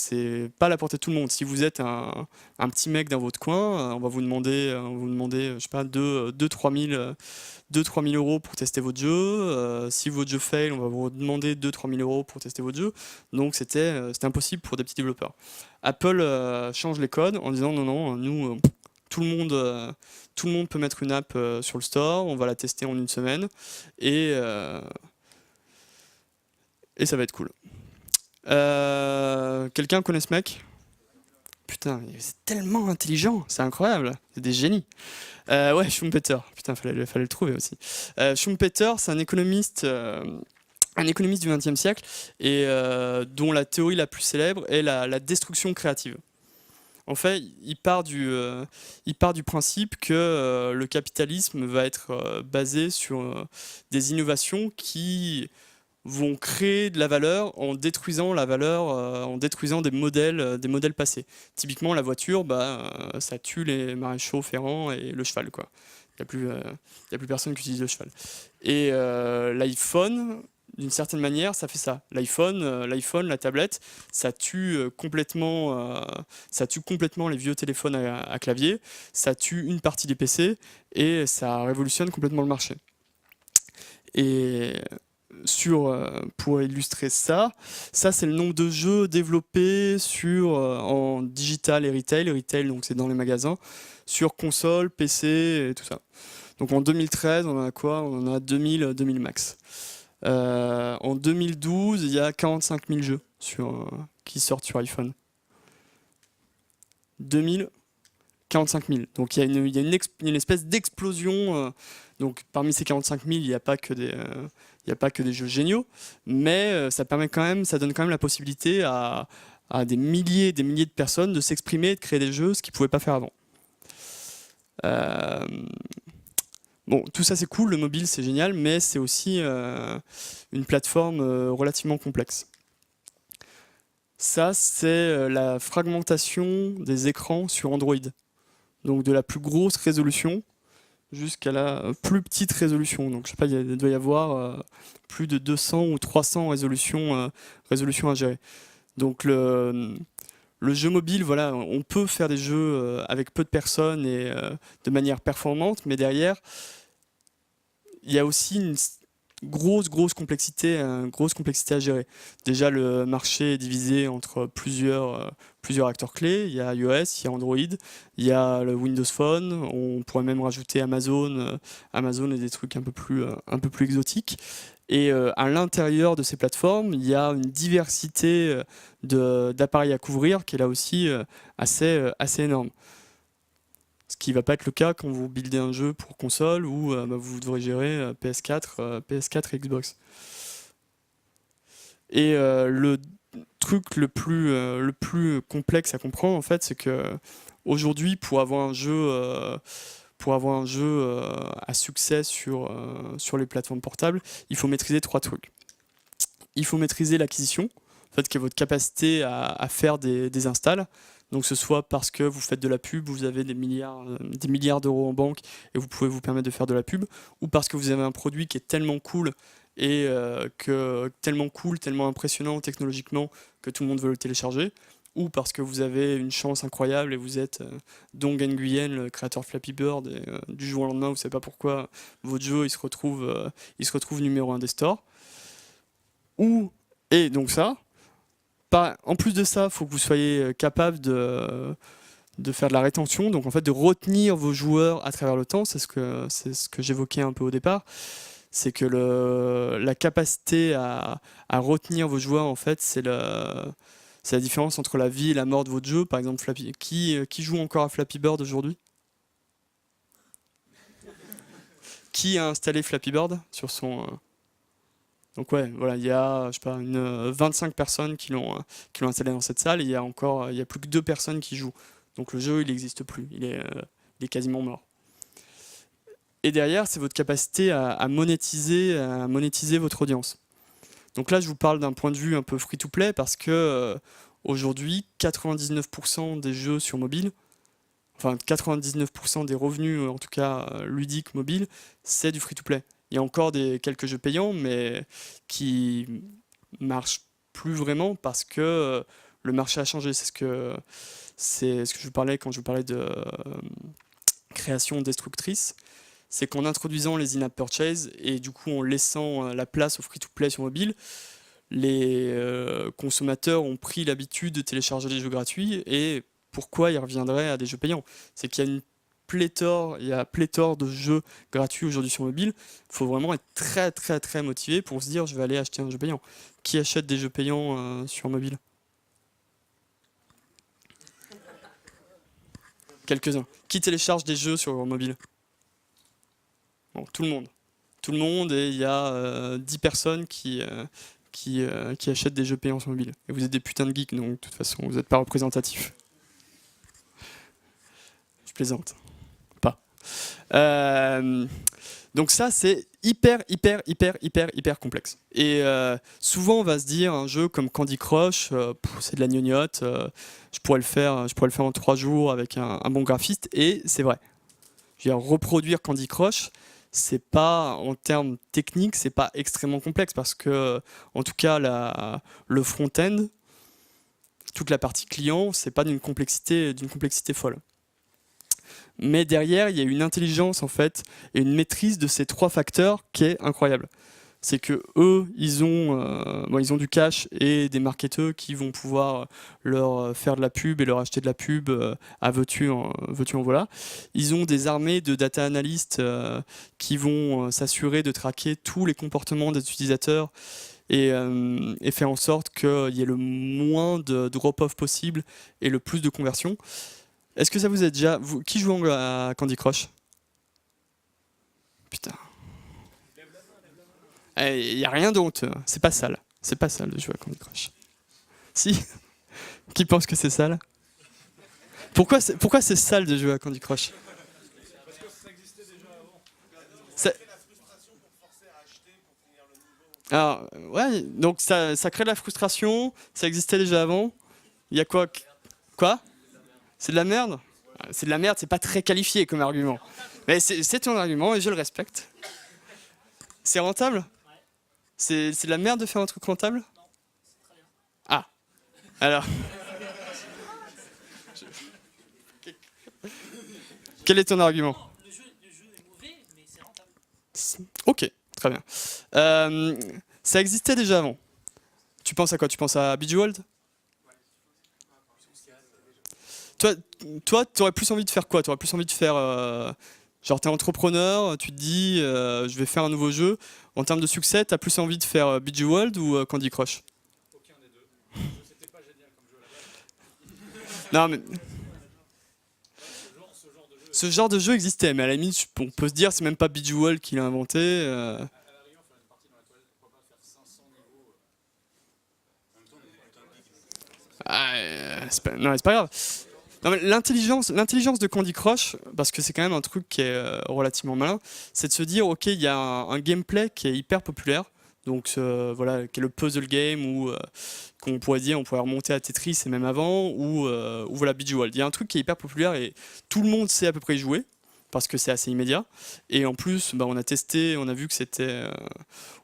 à la portée de tout le monde. Si vous êtes un petit mec dans votre coin, on va vous demander, je sais pas, 2-3 000 euros pour tester votre jeu. Si votre jeu fail, on va vous demander 2-3 000 euros pour tester votre jeu. Donc c'était impossible pour des petits développeurs. Apple change les codes en disant non, nous, tout le monde peut mettre une app sur le store, on va la tester en une semaine et ça va être cool. Quelqu'un connaît ce mec? Putain, c'est tellement intelligent, c'est incroyable, c'est des génies. Ouais, Schumpeter, putain, fallait le trouver aussi. Schumpeter, c'est un économiste du XXe siècle et dont la théorie la plus célèbre est la destruction créative. En fait, il part du principe que le capitalisme va être basé sur des innovations qui vont créer de la valeur en détruisant la valeur, en détruisant des modèles passés. Typiquement, la voiture, ça tue les maréchaux ferrants et le cheval, quoi. Il n'y a plus personne qui utilise le cheval. Et l'iPhone, d'une certaine manière, ça fait ça. L'iPhone, la tablette, ça tue complètement les vieux téléphones à clavier, ça tue une partie des PC et ça révolutionne complètement le marché. Et pour illustrer ça c'est le nombre de jeux développés en digital et retail. Retail, donc c'est dans les magasins, sur console, PC et tout ça. Donc en 2013, on en a quoi? On en a 2000 max. En 2012, il y a 45 000 jeux qui sortent sur iPhone. 2000, 45 000. Donc il y a une espèce d'explosion. Donc parmi ces 45 000, il n'y a pas que des jeux géniaux, mais ça donne quand même la possibilité à des milliers de personnes de s'exprimer et de créer des jeux, ce qu'ils ne pouvaient pas faire avant. Bon, tout ça c'est cool, le mobile c'est génial, mais c'est aussi une plateforme relativement complexe. Ça, c'est la fragmentation des écrans sur Android. Donc de la plus grosse résolution jusqu'à la plus petite résolution. Donc je sais pas, il doit y avoir plus de 200 ou 300 résolutions à gérer. Donc le jeu mobile, voilà, on peut faire des jeux avec peu de personnes et de manière performante, mais derrière, il y a aussi une grosse complexité à gérer. Déjà, le marché est divisé entre plusieurs acteurs clés. Il y a iOS, il y a Android, il y a le Windows Phone. On pourrait même rajouter Amazon et des trucs un peu plus exotiques. Et à l'intérieur de ces plateformes, il y a une diversité d'appareils à couvrir qui est là aussi assez énorme. Ce qui ne va pas être le cas quand vous buildez un jeu pour console où vous devrez gérer PS4 et Xbox. Et le truc le plus complexe à comprendre, en fait, c'est que aujourd'hui, pour avoir un jeu à succès sur les plateformes portables, il faut maîtriser 3 trucs. Il faut maîtriser l'acquisition, en fait, qui est votre capacité à faire des installs. Donc ce soit parce que vous faites de la pub, vous avez des milliards d'euros en banque et vous pouvez vous permettre de faire de la pub, ou parce que vous avez un produit qui est tellement cool et tellement impressionnant technologiquement que tout le monde veut le télécharger, ou parce que vous avez une chance incroyable et vous êtes Dong Nguyen, le créateur de Flappy Bird, et du jour au lendemain, vous ne savez pas pourquoi votre jeu il se retrouve numéro 1 des stores. Et donc ça. En plus de ça, il faut que vous soyez capable de faire de la rétention, donc en fait de retenir vos joueurs à travers le temps. C'est ce que j'évoquais un peu au départ. C'est que la capacité à retenir vos joueurs, en fait, c'est la différence entre la vie et la mort de votre jeu. Par exemple, qui joue encore à Flappy Bird aujourd'hui? Qui a installé Flappy Bird sur son... Donc ouais, voilà, il y a, je sais pas, 25 personnes qui l'ont installé dans cette salle, et il y a plus que 2 personnes qui jouent. Donc le jeu, il n'existe plus, il est quasiment mort. Et derrière, c'est votre capacité à monétiser votre audience. Donc là, je vous parle d'un point de vue un peu free-to-play, parce que aujourd'hui, 99% des jeux sur mobile, enfin 99% des revenus, en tout cas ludiques mobiles, c'est du free-to-play. Il y a encore quelques jeux payants, mais qui marchent plus vraiment parce que le marché a changé. C'est ce que je vous parlais quand je vous parlais de création destructrice. C'est qu'en introduisant les in-app purchase et du coup en laissant la place au free-to-play sur mobile, les consommateurs ont pris l'habitude de télécharger des jeux gratuits, et pourquoi ils reviendraient à des jeux payants? C'est qu'il y a pléthore de jeux gratuits aujourd'hui sur mobile. Il faut vraiment être très très très motivé pour se dire je vais aller acheter un jeu payant. Qui achète des jeux payants sur mobile? Quelques-uns. Qui télécharge des jeux sur mobile? Bon, tout le monde. Tout le monde, et il y a 10 personnes qui achètent des jeux payants sur mobile. Et vous êtes des putains de geeks, donc de toute façon, vous n'êtes pas représentatifs. Je plaisante. Pas. Donc ça, c'est hyper complexe. Et souvent, on va se dire, un jeu comme Candy Crush, c'est de la gnognotte, je pourrais le faire en 3 jours avec un bon graphiste, et c'est vrai. Je veux dire, reproduire Candy Crush, c'est pas, en termes techniques, c'est pas extrêmement complexe, parce que, en tout cas, le front-end, toute la partie client, c'est pas d'une complexité folle. Mais derrière, il y a une intelligence, en fait, et une maîtrise de ces 3 facteurs qui est incroyable. C'est que eux, ils ont du cash et des marketeurs qui vont pouvoir leur faire de la pub et leur acheter de la pub à veux-tu en voilà. Ils ont des armées de data analystes qui vont s'assurer de traquer tous les comportements des utilisateurs et faire en sorte qu'il y ait le moins de drop-off possible et le plus de conversion. Est-ce que ça vous est déjà... qui joue à Candy Crush? Putain. Il n'y a rien de honteux. C'est pas sale. C'est pas sale de jouer à Candy Crush. Si? Qui pense que c'est sale? Pourquoi c'est sale de jouer à Candy Crush? Parce que ça existait déjà avant. Ça... la frustration pour forcer à acheter pour finir le niveau. Alors, ouais, donc ça crée de la frustration, ça existait déjà avant. Il y a quoi? Quoi? C'est de la merde? C'est de la merde, c'est pas très qualifié comme argument. Mais c'est ton argument et je le respecte. C'est rentable? C'est de la merde de faire un truc rentable? Ah. Alors, quel est ton argument? Le jeu est mauvais, mais c'est rentable. Ok, très bien. Ça existait déjà avant. Tu penses à quoi? Tu penses à Bidgewald? Toi, tu aurais plus envie de faire quoi? Tu aurais plus envie de faire... genre, t'es entrepreneur, tu te dis, je vais faire un nouveau jeu. En termes de succès, t'as plus envie de faire Bidgewald ou Candy Crush? Aucun des deux. Le jeu, c'était pas génial comme jeu à la base. Non, mais Ce genre de jeu, ce genre de jeu existait, mais à la limite, on peut se dire, c'est même pas Bidgewald qui l'a inventé. à la rigueur, faire une partie dans la toilette, pourquoi pas faire 500 niveaux. En même temps, on est des putains de geeks. Non, mais c'est pas grave. Non, mais l'intelligence de Candy Crush, parce que c'est quand même un truc qui est relativement malin, c'est de se dire, ok, il y a un gameplay qui est hyper populaire, donc voilà, qui est le puzzle game, ou qu'on pourrait dire, on pourrait remonter à Tetris et même avant, ou voilà, Bidgewald. Il y a un truc qui est hyper populaire et tout le monde sait à peu près y jouer, parce que c'est assez immédiat. Et en plus, bah, on a testé, on a vu que c'était,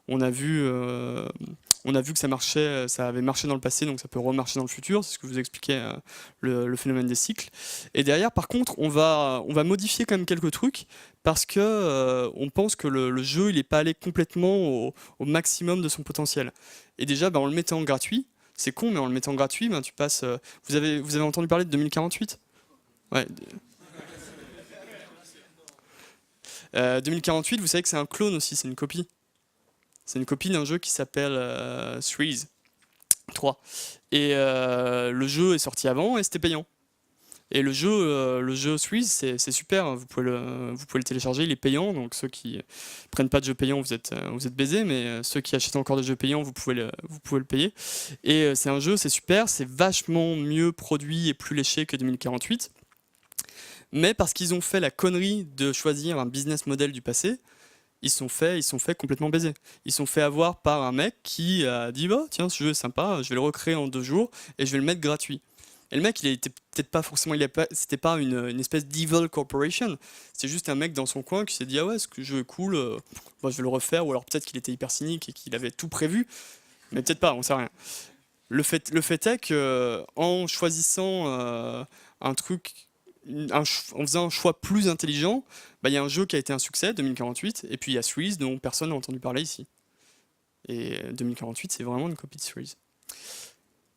on a vu, euh, on a vu que ça marchait, ça avait marché dans le passé, donc ça peut remarcher dans le futur. C'est ce que vous expliquez le phénomène des cycles. Et derrière, par contre, on va modifier quand même quelques trucs parce que on pense que le jeu il est pas allé complètement au maximum de son potentiel. Et déjà, bah, en le mettant en gratuit, c'est con, mais en le mettant en gratuit, ben, tu passes. Vous avez entendu parler de 2048? Ouais. 2048, vous savez que c'est un clone aussi, c'est une copie. C'est une copie d'un jeu qui s'appelle Threes 3. Et le jeu est sorti avant et c'était payant. Et le jeu Threes, c'est super, hein, vous pouvez le télécharger, il est payant, donc ceux qui prennent pas de jeux payants, vous êtes baisés, mais ceux qui achètent encore des jeux payants, vous pouvez le payer. Et c'est un jeu, c'est super, c'est vachement mieux produit et plus léché que 2048. Mais parce qu'ils ont fait la connerie de choisir un business model du passé, ils sont fait complètement baiser. Ils sont fait avoir par un mec qui a dit bah tiens ce jeu est sympa, je vais le recréer en 2 jours et je vais le mettre gratuit. Et le mec il était peut-être pas forcément, c'était pas une espèce d'evil corporation, c'est juste un mec dans son coin qui s'est dit ah ouais ce jeu est cool, bah, je vais le refaire, ou alors peut-être qu'il était hyper cynique et qu'il avait tout prévu, mais peut-être pas, on sait rien. Le fait est que en choisissant un truc, en faisant un choix plus intelligent, bah, il y a un jeu qui a été un succès, 2048, et puis il y a Threes dont personne n'a entendu parler ici. Et 2048, c'est vraiment une copie de Threes.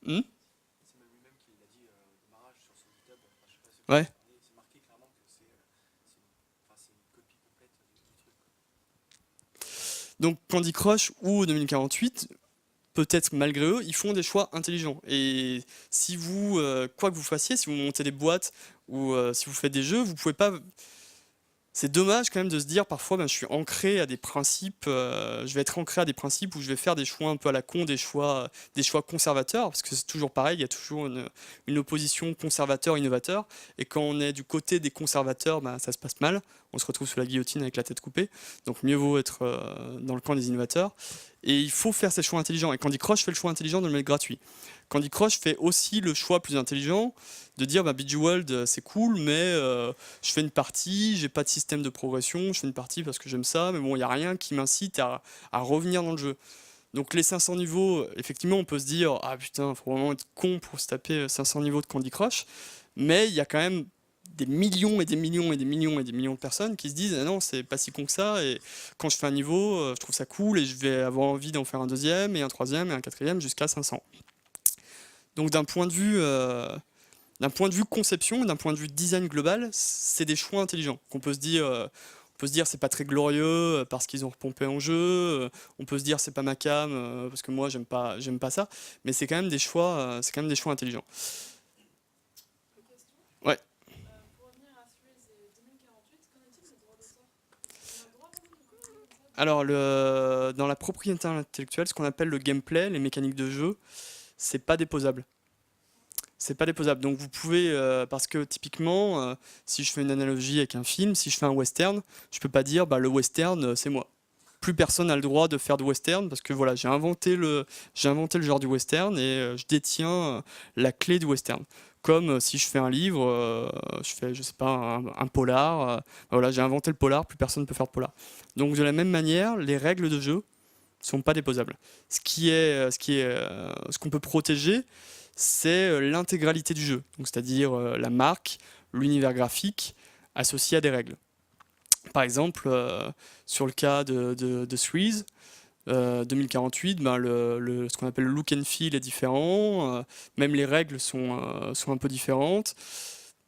Hmm. c'est même lui-même qui l'a dit au démarrage sur son GitHub. Enfin, je sais pas si vous Ouais. avez regardé, c'est marqué clairement que c'est une copie complète du truc. Donc Candy Crush ou 2048, peut-être malgré eux, ils font des choix intelligents. Et si vous, quoi que vous fassiez, si vous montez des boîtes ou si vous faites des jeux, vous pouvez pas. C'est dommage quand même de se dire parfois ben, je suis ancré à des principes, je vais être ancré à des principes où je vais faire des choix un peu à la con, des choix conservateurs, parce que c'est toujours pareil, il y a toujours une opposition conservateur-innovateur, et quand on est du côté des conservateurs, ben, ça se passe mal, on se retrouve sous la guillotine avec la tête coupée, donc mieux vaut être dans le camp des innovateurs, et il faut faire ces choix intelligents, et Candy Crush fait le choix intelligent de le mettre gratuit. Candy Crush fait aussi le choix plus intelligent de dire bah, Bidgewald c'est cool, mais je fais une partie, j'ai pas de système de progression, je fais une partie parce que j'aime ça, mais bon, il n'y a rien qui m'incite à revenir dans le jeu. Donc les 500 niveaux, effectivement, on peut se dire, ah putain, faut vraiment être con pour se taper 500 niveaux de Candy Crush, mais il y a quand même des millions et des millions et des millions et des millions de personnes qui se disent, ah non, c'est pas si con que ça, et quand je fais un niveau, je trouve ça cool, et je vais avoir envie d'en faire un deuxième, et un troisième, et un quatrième, jusqu'à 500. Donc d'un point de vue conception, d'un point de vue design global, c'est des choix intelligents qu'on peut se dire. On peut se dire c'est pas très glorieux parce qu'ils ont repompé en jeu. On peut se dire c'est pas ma cam parce que moi j'aime pas ça. Mais c'est quand même des choix, intelligents. Ouais. Pour revenir à Suez et 2048, qu'en est-il des droits d'auteur? On a le droit quand même de coller comme ça? Alors dans la propriété intellectuelle, ce qu'on appelle le gameplay, les mécaniques de jeu, c'est pas déposable. C'est pas déposable. Donc vous pouvez, parce que typiquement, si je fais une analogie avec un film, si je fais un western, je peux pas dire bah, le western c'est moi. Plus personne n'a le droit de faire de western parce que voilà, j'ai inventé le genre du western et je détiens la clé du western. Comme si je fais un livre, je fais, je sais pas, un polar, voilà, j'ai inventé le polar, plus personne ne peut faire de polar. Donc de la même manière, les règles de jeu sont pas déposables. Ce qu'on peut protéger, c'est l'intégralité du jeu, donc c'est-à-dire la marque, l'univers graphique associé à des règles. Par exemple, sur le cas de Threes, 2048, ben ce qu'on appelle le look and feel est différent, même les règles sont un peu différentes,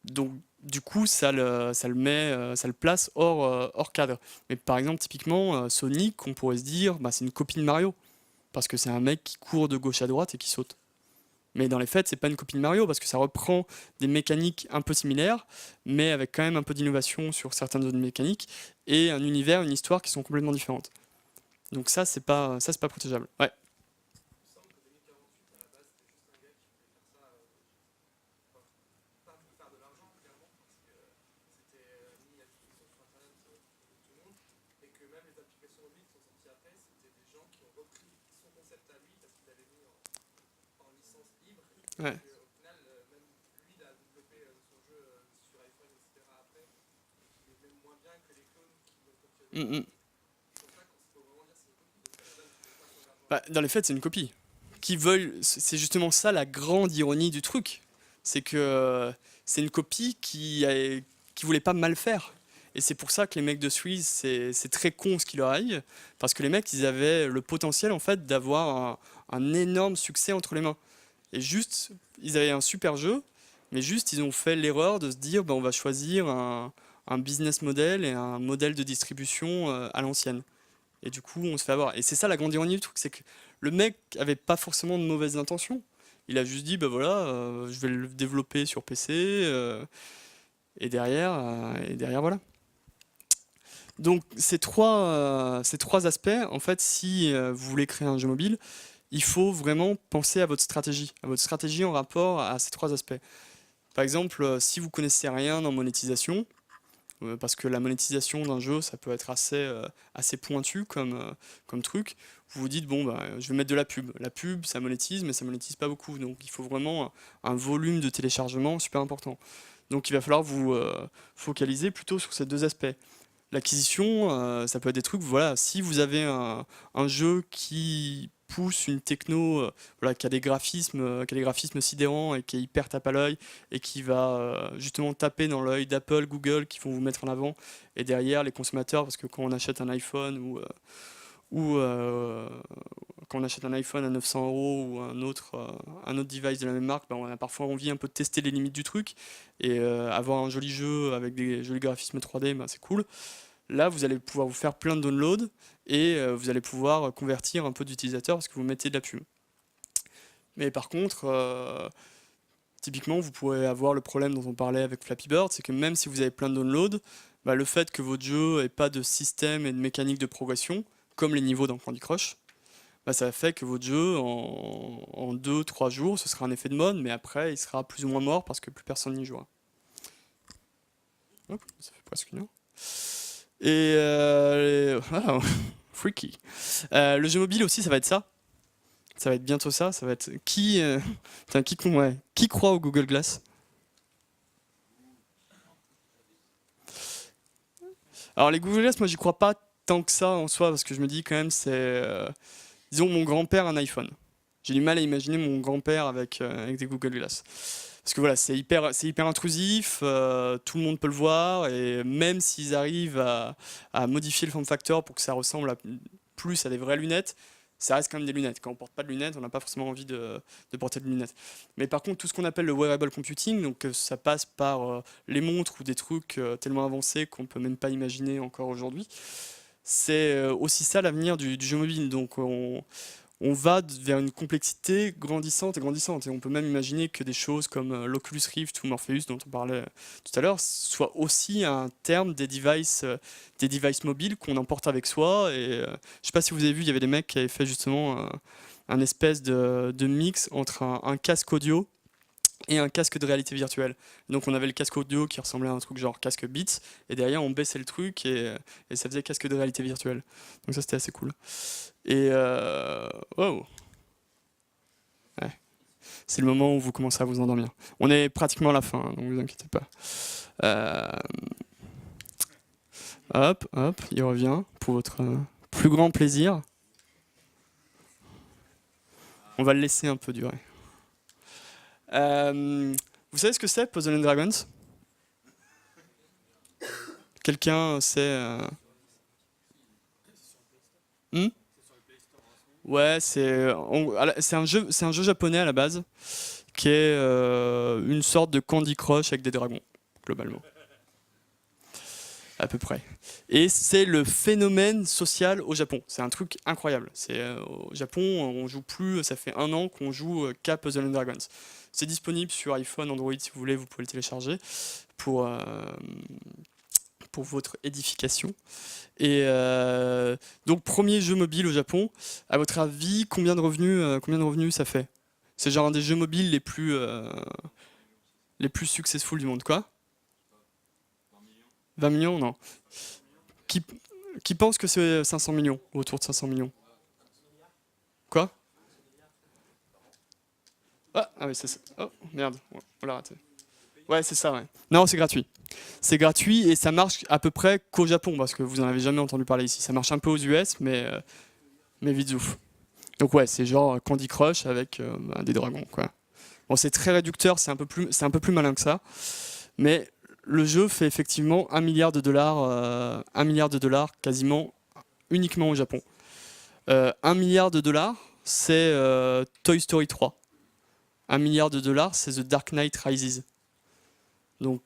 donc du coup ça le place hors cadre. Mais par exemple, typiquement, Sonic, on pourrait se dire, bah, c'est une copie de Mario, parce que c'est un mec qui court de gauche à droite et qui saute. Mais dans les faits, c'est pas une copie de Mario, parce que ça reprend des mécaniques un peu similaires, mais avec quand même un peu d'innovation sur certaines autres mécaniques, et un univers, une histoire qui sont complètement différentes. Donc ça, c'est pas protégeable. Ouais. Ouais. Mm, mm. Bah, dans les faits, c'est une copie. C'est justement ça la grande ironie du truc. C'est que c'est une copie qui voulait pas mal faire. Et c'est pour ça que les mecs de Suisse, c'est très con ce qui leur arrive. Parce que les mecs, ils avaient le potentiel en fait d'avoir un énorme succès entre les mains. Et juste, ils avaient un super jeu, mais juste, ils ont fait l'erreur de se dire, bah, on va choisir un business model et un modèle de distribution à l'ancienne. Et du coup, on se fait avoir. Et c'est ça la grande ironie du truc, c'est que le mec avait pas forcément de mauvaises intentions. Il a juste dit, bah voilà, je vais le développer sur PC, et derrière, voilà. Donc ces trois aspects, en fait, si vous voulez créer un jeu mobile, il faut vraiment penser à votre stratégie en rapport à ces trois aspects. Par exemple, si vous connaissez rien en monétisation, parce que la monétisation d'un jeu, ça peut être assez pointu comme truc. Vous vous dites, bon, bah, je vais mettre de la pub. La pub, ça monétise, mais ça monétise pas beaucoup. Donc il faut vraiment un volume de téléchargement super important. Donc il va falloir vous focaliser plutôt sur ces deux aspects. L'acquisition, ça peut être des trucs, voilà, si vous avez un jeu qui pousse une techno, voilà, qui a des graphismes sidérants et qui est hyper tape à l'œil et qui va justement taper dans l'œil d'Apple, Google, qui vont vous mettre en avant, et derrière les consommateurs, parce que quand on achète un iPhone ou quand on achète un iPhone à 900 € ou un autre device de la même marque, ben, on a parfois envie un peu de tester les limites du truc, et avoir un joli jeu avec des jolis graphismes 3D, ben, c'est cool. Là, vous allez pouvoir vous faire plein de downloads et vous allez pouvoir convertir un peu d'utilisateurs parce que vous mettez de la pub. Mais par contre, typiquement, vous pourrez avoir le problème dont on parlait avec Flappy Bird, c'est que même si vous avez plein de downloads, bah, le fait que votre jeu n'ait pas de système et de mécanique de progression, comme les niveaux dans Candy Crush, bah, ça fait que votre jeu, en 2-3 jours, ce sera un effet de mode, mais après, il sera plus ou moins mort parce que plus personne n'y jouera. Hop, ça fait presque une heure. Et wow, freaky. Le jeu mobile aussi, ça va être ça. Ça va être bientôt ça. Ça va être qui croit au Google Glass? Alors les Google Glass, moi j'y crois pas tant que ça en soi parce que je me dis quand même disons mon grand-père a un iPhone. J'ai du mal à imaginer mon grand-père avec des Google Glass. Parce que voilà, c'est hyper intrusif, tout le monde peut le voir, et même s'ils arrivent à modifier le form factor pour que ça ressemble plus à des vraies lunettes, ça reste quand même des lunettes. Quand on porte pas de lunettes, on n'a pas forcément envie de porter de lunettes. Mais par contre, tout ce qu'on appelle le wearable computing, donc ça passe par les montres ou des trucs tellement avancés qu'on peut même pas imaginer encore aujourd'hui, c'est aussi ça l'avenir du jeu mobile. Donc on va vers une complexité grandissante et grandissante. Et on peut même imaginer que des choses comme l'Oculus Rift ou Morpheus, dont on parlait tout à l'heure, soient aussi un terme des devices mobiles qu'on emporte avec soi. Et je sais pas si vous avez vu, il y avait des mecs qui avaient fait justement un espèce de mix entre un casque audio et un casque de réalité virtuelle. Donc on avait le casque audio qui ressemblait à un truc genre casque Beats, et derrière on baissait le truc et ça faisait casque de réalité virtuelle. Donc ça c'était assez cool. Et wow. Ouais. C'est le moment où vous commencez à vous endormir. On est pratiquement à la fin, hein, donc vous inquiétez pas. Hop, il revient pour votre plus grand plaisir. On va le laisser un peu durer. Vous savez ce que c'est, Puzzle and Dragons? Quelqu'un sait hmm Ouais, c'est un jeu japonais à la base, qui est une sorte de Candy Crush avec des dragons, globalement. À peu près. Et c'est le phénomène social au Japon. C'est un truc incroyable. Au Japon, on joue plus, ça fait 1 an qu'on joue qu'à Puzzle and Dragons. C'est disponible sur iPhone, Android, si vous voulez, vous pouvez le télécharger pour, euh, pour votre édification. Et donc, premier jeu mobile au Japon. À votre avis, combien de revenus ça fait? C'est genre un des jeux mobiles les plus successful du monde, quoi? 20 millions, non. Qui, qui pense que c'est 500 millions, autour de 500 millions? Quoi? Ah oui, c'est ça. Oh, merde, on l'a raté. Ouais, c'est ça, ouais. Non, c'est gratuit. C'est gratuit et ça marche à peu près qu'au Japon, parce que vous en avez jamais entendu parler ici. Ça marche un peu aux US, mais vite zouf. Donc ouais, c'est genre Candy Crush avec des dragons, quoi. Bon, c'est très réducteur, c'est un peu plus malin que ça, mais le jeu fait effectivement 1 milliard de dollars quasiment uniquement au Japon. 1 milliard de dollars, c'est Toy Story 3. 1 milliard de dollars, c'est The Dark Knight Rises. Donc,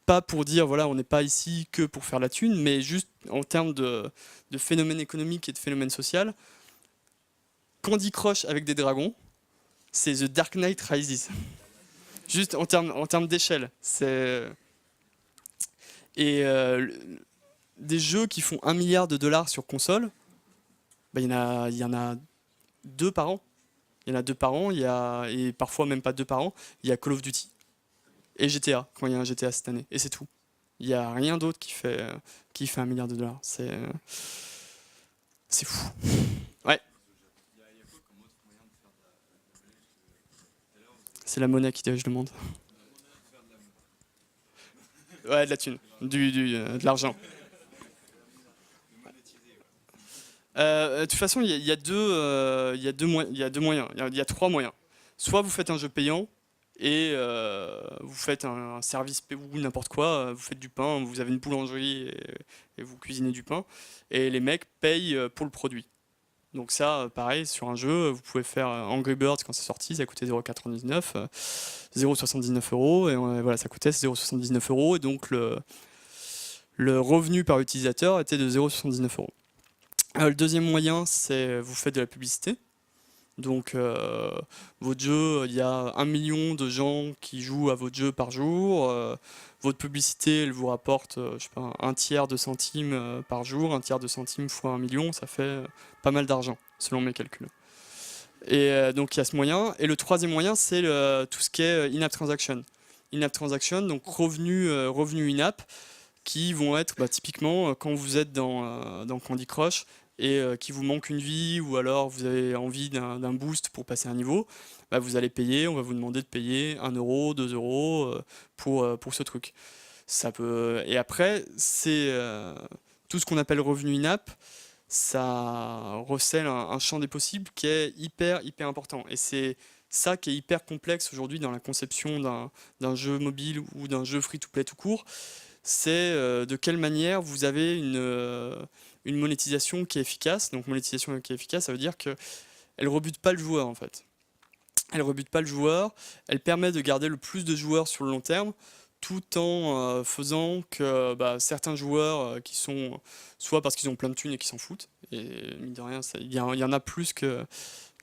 pas pour dire, voilà, on n'est pas ici que pour faire la thune, mais juste en termes de phénomène économique et de phénomène social. Candy Crush avec des dragons, c'est The Dark Knight Rises. Juste en termes d'échelle. Et des jeux qui font 1 milliard de dollars sur console, bah, il y en a 2 par an. Il y en a 2 par an, et parfois même pas 2 par an. Il y a Call of Duty et GTA, quand il y a un GTA cette année. Et c'est tout. Il n'y a rien d'autre qui fait 1 milliard de dollars. C'est fou. Ouais. C'est la monnaie qui dirige le monde. Ouais, de la thune. De l'argent. De toute façon, il y a deux moyens. Il y a 3 moyens. Soit vous faites un jeu payant et vous faites un service ou n'importe quoi. Vous faites du pain, vous avez une boulangerie et vous cuisinez du pain. Et les mecs payent pour le produit. Donc ça, pareil, sur un jeu, vous pouvez faire Angry Birds quand c'est sorti, ça coûtait 0,99, 0,79 euros, et voilà, ça coûtait 0,79 euros, et donc le revenu par utilisateur était de 0,79 euros. Le deuxième moyen, c'est vous faites de la publicité. Donc votre jeu, il y a 1 million de gens qui jouent à votre jeu par jour. Votre publicité, elle vous rapporte, je sais pas, un tiers de centime par jour. Un tiers de centime fois 1 million, ça fait pas mal d'argent, selon mes calculs. Et donc il y a ce moyen. Et le troisième moyen, c'est tout ce qui est in-app transaction. In-app transaction, donc revenus in-app, qui vont être typiquement quand vous êtes dans Candy Crush et qu'il vous manque une vie ou alors vous avez envie d'un boost pour passer un niveau, vous allez payer, on va vous demander de payer 1 euro, 2 euros pour ce truc. Et après, c'est tout ce qu'on appelle revenu in-app, ça recèle un champ des possibles qui est hyper important. Et c'est ça qui est hyper complexe aujourd'hui dans la conception d'un jeu mobile ou d'un jeu free-to-play tout court. C'est de quelle manière vous avez une monétisation qui est efficace. Donc monétisation qui est efficace, ça veut dire qu'elle ne rebute pas le joueur en fait. Elle ne rebute pas le joueur, elle permet de garder le plus de joueurs sur le long terme, tout en faisant que certains joueurs qui sont, soit parce qu'ils ont plein de thunes et qui s'en foutent, et mine de rien, il y en a plus que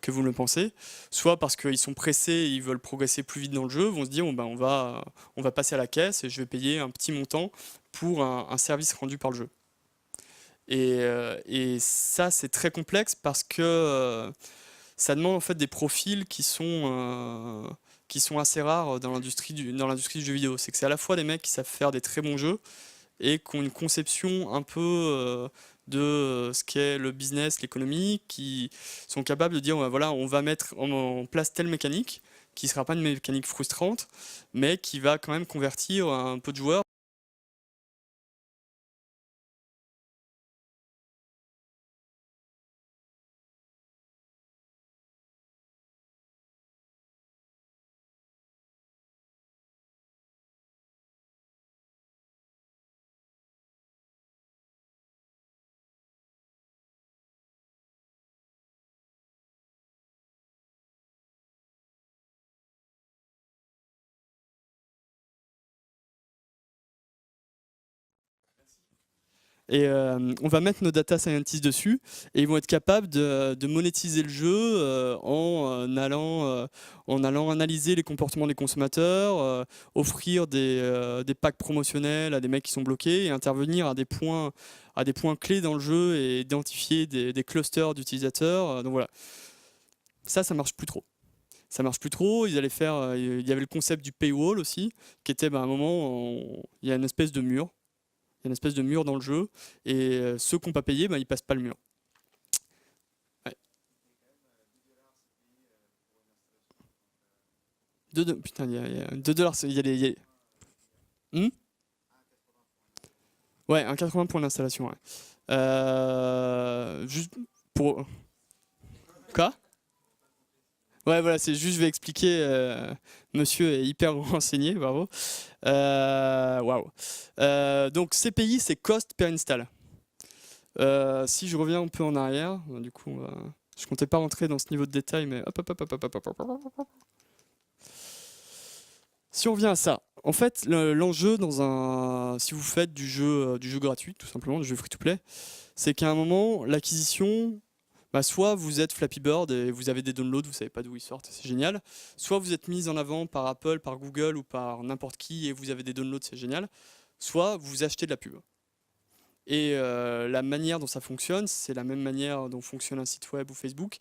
vous ne le pensez, soit parce qu'ils sont pressés et ils veulent progresser plus vite dans le jeu, vont se dire on va passer à la caisse et je vais payer un petit montant pour un service rendu par le jeu. Et ça, c'est très complexe parce que ça demande en fait des profils qui sont assez rares dans l'industrie du jeu vidéo. C'est que c'est à la fois des mecs qui savent faire des très bons jeux et qui ont une conception un peu de ce qu'est le business, l'économie, qui sont capables de dire voilà, on va mettre en place telle mécanique qui ne sera pas une mécanique frustrante, mais qui va quand même convertir un peu de joueurs Et on va mettre nos data scientists dessus et ils vont être capables de monétiser le jeu en allant analyser les comportements des consommateurs, offrir des packs promotionnels à des mecs qui sont bloqués et intervenir à des points clés dans le jeu et identifier des clusters d'utilisateurs. Donc voilà, ça marche plus trop. Ça marche plus trop. Ils allaient faire, il y avait le concept du paywall aussi, qui était à un moment, il y a une espèce de mur. Il y a une espèce de mur dans le jeu, et ceux qui n'ont pas payé, ils passent pas le mur. Ouais. Putain, il y a 2 $, il y a les... Hmm. Ouais, 1,80 pour l'installation, ouais. Juste pour... Quoi? Ouais, voilà, c'est juste, je vais expliquer. Monsieur est hyper renseigné, bravo. Waouh. Donc, CPI, c'est cost per install. Si je reviens un peu en arrière, du coup, je comptais pas rentrer dans ce niveau de détail, mais hop, hop, hop, hop, hop, hop, hop, hop, hop. Si on revient à ça, en fait, l'enjeu si vous faites du jeu gratuit, tout simplement, du jeu free-to-play, c'est qu'à un moment, l'acquisition, soit vous êtes Flappy Bird et vous avez des downloads, vous savez pas d'où ils sortent, c'est génial. Soit vous êtes mis en avant par Apple, par Google ou par n'importe qui et vous avez des downloads, c'est génial. Soit vous achetez de la pub. Et la manière dont ça fonctionne, c'est la même manière dont fonctionne un site web ou Facebook.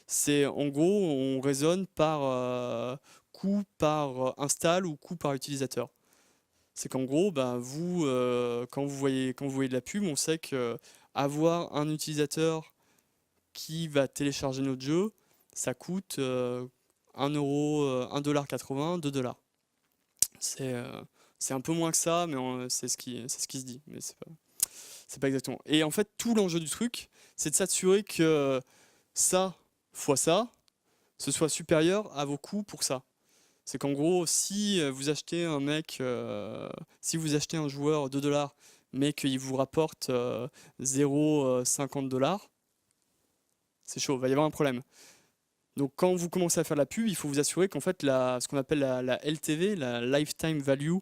C'est en gros, on raisonne par coût par install ou coût par utilisateur. C'est qu'en gros, vous, quand vous voyez de la pub, on sait que avoir un utilisateur qui va télécharger notre jeu, ça coûte 1 euro, 1,80 $, 2 $. C'est un peu moins que ça, mais c'est ce qui se dit. Mais c'est pas exactement. Et en fait, tout l'enjeu du truc, c'est de s'assurer que ça fois ça, ce soit supérieur à vos coûts pour ça. C'est qu'en gros, si vous achetez si vous achetez un joueur 2 $, mais qu'il vous rapporte 0,50 $, c'est chaud, il va y avoir un problème. Donc quand vous commencez à faire de la pub, il faut vous assurer qu'en fait, ce qu'on appelle la LTV, la Lifetime Value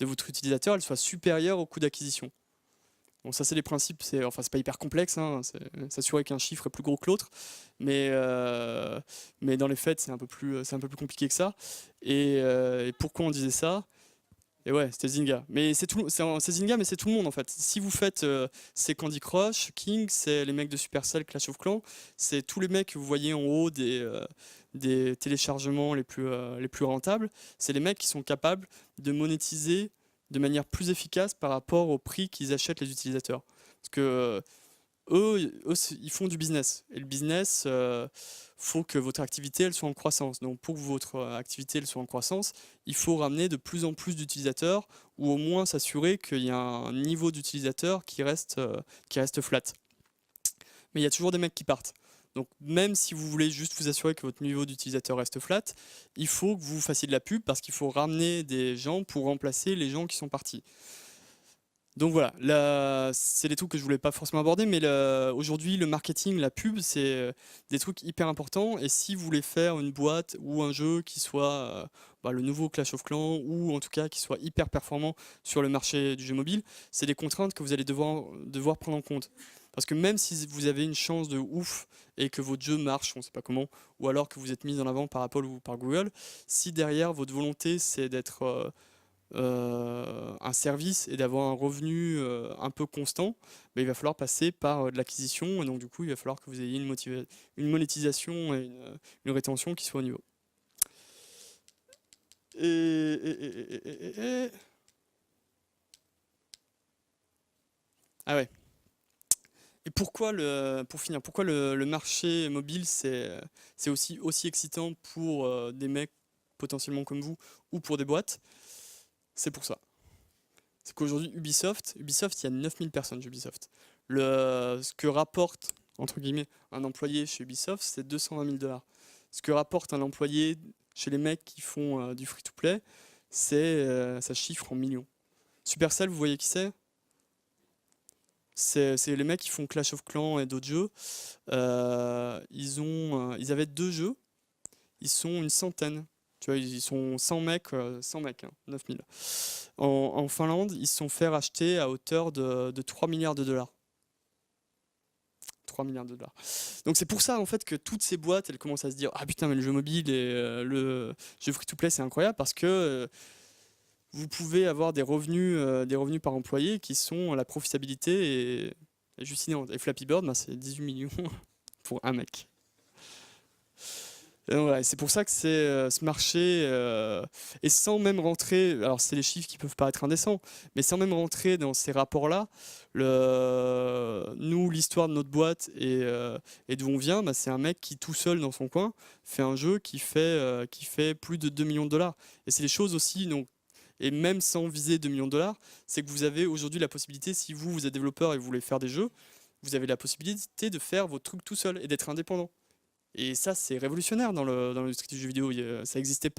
de votre utilisateur, elle soit supérieure au coût d'acquisition. Bon, ça c'est les principes, c'est pas hyper complexe, hein, c'est s'assurer qu'un chiffre est plus gros que l'autre, mais dans les faits c'est un peu plus compliqué que ça. Et pourquoi on disait ça? Et ouais, c'était Zynga. Mais c'est Zynga, mais c'est tout le monde en fait. Si vous faites c'est Candy Crush, King, c'est les mecs de Supercell, Clash of Clans, c'est tous les mecs que vous voyez en haut des téléchargements les plus rentables, c'est les mecs qui sont capables de monétiser de manière plus efficace par rapport au prix qu'ils achètent les utilisateurs. Parce que eux, ils font du business. Et le business, faut que votre activité elle soit en croissance. Donc pour que votre activité elle soit en croissance, il faut ramener de plus en plus d'utilisateurs ou au moins s'assurer qu'il y a un niveau d'utilisateurs qui reste flat. Mais il y a toujours des mecs qui partent. Donc même si vous voulez juste vous assurer que votre niveau d'utilisateur reste flat, il faut que vous fassiez de la pub parce qu'il faut ramener des gens pour remplacer les gens qui sont partis. Donc voilà, c'est des trucs que je voulais pas forcément aborder, mais aujourd'hui le marketing, la pub, c'est des trucs hyper importants. Et si vous voulez faire une boîte ou un jeu qui soit le nouveau Clash of Clans ou en tout cas qui soit hyper performant sur le marché du jeu mobile, c'est des contraintes que vous allez devoir prendre en compte. Parce que même si vous avez une chance de ouf et que votre jeu marche, on ne sait pas comment, ou alors que vous êtes mis en avant par Apple ou par Google, si derrière votre volonté c'est d'être un service et d'avoir un revenu un peu constant, il va falloir passer par de l'acquisition et donc du coup il va falloir que vous ayez une monétisation et une rétention qui soit au niveau. Ah ouais. Et pourquoi pour finir, pourquoi le marché mobile c'est aussi excitant pour des mecs potentiellement comme vous ou pour des boîtes? C'est pour ça. C'est qu'aujourd'hui, Ubisoft, il y a 9000 personnes chez Ubisoft. Ce que rapporte, entre guillemets, un employé chez Ubisoft, c'est 220 000 $. Ce que rapporte un employé chez les mecs qui font du free-to-play, ça chiffre en millions. Supercell, vous voyez qui c'est? C'est les mecs qui font Clash of Clans et d'autres jeux. Ils avaient 2 jeux. Ils sont une centaine Tu vois, ils sont 100 mecs, 9000. En Finlande, ils se sont fait racheter à hauteur de 3 milliards de dollars. 3 milliards de dollars. Donc c'est pour ça en fait que toutes ces boîtes, elles commencent à se dire ah putain mais le jeu mobile et le jeu free-to-play c'est incroyable parce que vous pouvez avoir des revenus par employé qui sont la profitabilité et juste inhérente. Et Flappy Bird, bah, c'est 18 millions pour un mec. Et donc, voilà, c'est pour ça que c'est ce marché, et sans même rentrer, alors c'est les chiffres qui peuvent paraître indécents, mais sans même rentrer dans ces rapports-là, nous, l'histoire de notre boîte et d'où on vient, bah, c'est un mec qui tout seul dans son coin fait un jeu qui fait plus de 2 millions de dollars. Et c'est les choses aussi, donc, et même sans viser 2 millions de dollars, c'est que vous avez aujourd'hui la possibilité, si vous êtes développeur et vous voulez faire des jeux, vous avez la possibilité de faire votre truc tout seul et d'être indépendant. Et ça, c'est révolutionnaire dans l'industrie du jeu vidéo. Ça existait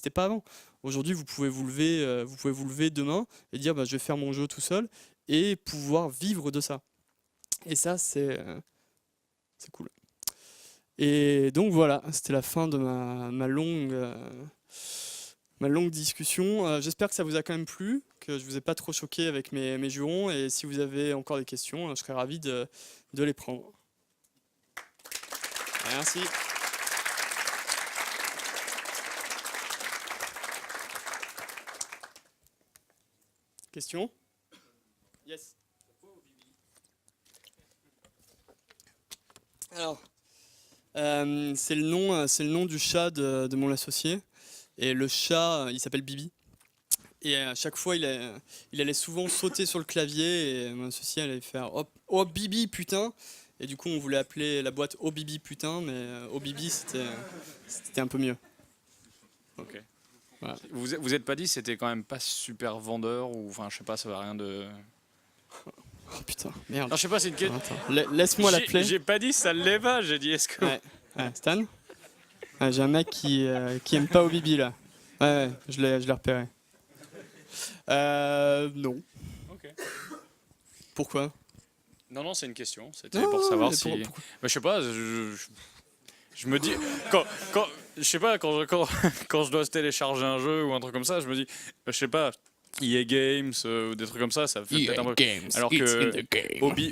pas avant. Aujourd'hui, vous pouvez vous lever demain et dire bah, je vais faire mon jeu tout seul et pouvoir vivre de ça. Et ça, c'est cool. Et donc voilà, c'était la fin de ma longue discussion. J'espère que ça vous a quand même plu, que je vous ai pas trop choqué avec mes jurons. Et si vous avez encore des questions, je serais ravi de les prendre. Merci. Question? Yes. Alors, c'est le nom du chat de mon associé. Et le chat, il s'appelle Bibi. Et à chaque fois, il allait souvent sauter sur le clavier et mon associé allait faire oh Bibi putain. Et du coup, on voulait appeler la boîte Oh Bibi putain, mais Oh Bibi c'était un peu mieux. Ok. Voilà. Vous êtes pas dit c'était quand même pas super vendeur ou enfin je sais pas, ça va rien de. Oh putain, merde. Non, je sais pas, c'est une question. Attends, laisse-moi l'appeler. J'ai pas dit ça l'est pas, j'ai dit est-ce que. Ouais. Stan, j'ai un mec qui aime pas Oh Bibi là. Ouais, je l'ai repéré. Non. Ok. Pourquoi? Non, c'est une question. C'était Non, pour savoir mais si. pourquoi Bah, je sais pas, je me dis. Je sais pas, quand je dois télécharger un jeu ou un truc comme ça, je me dis, je sais pas, EA Games ou des trucs comme ça fait peut-être un peu. Games, Alors que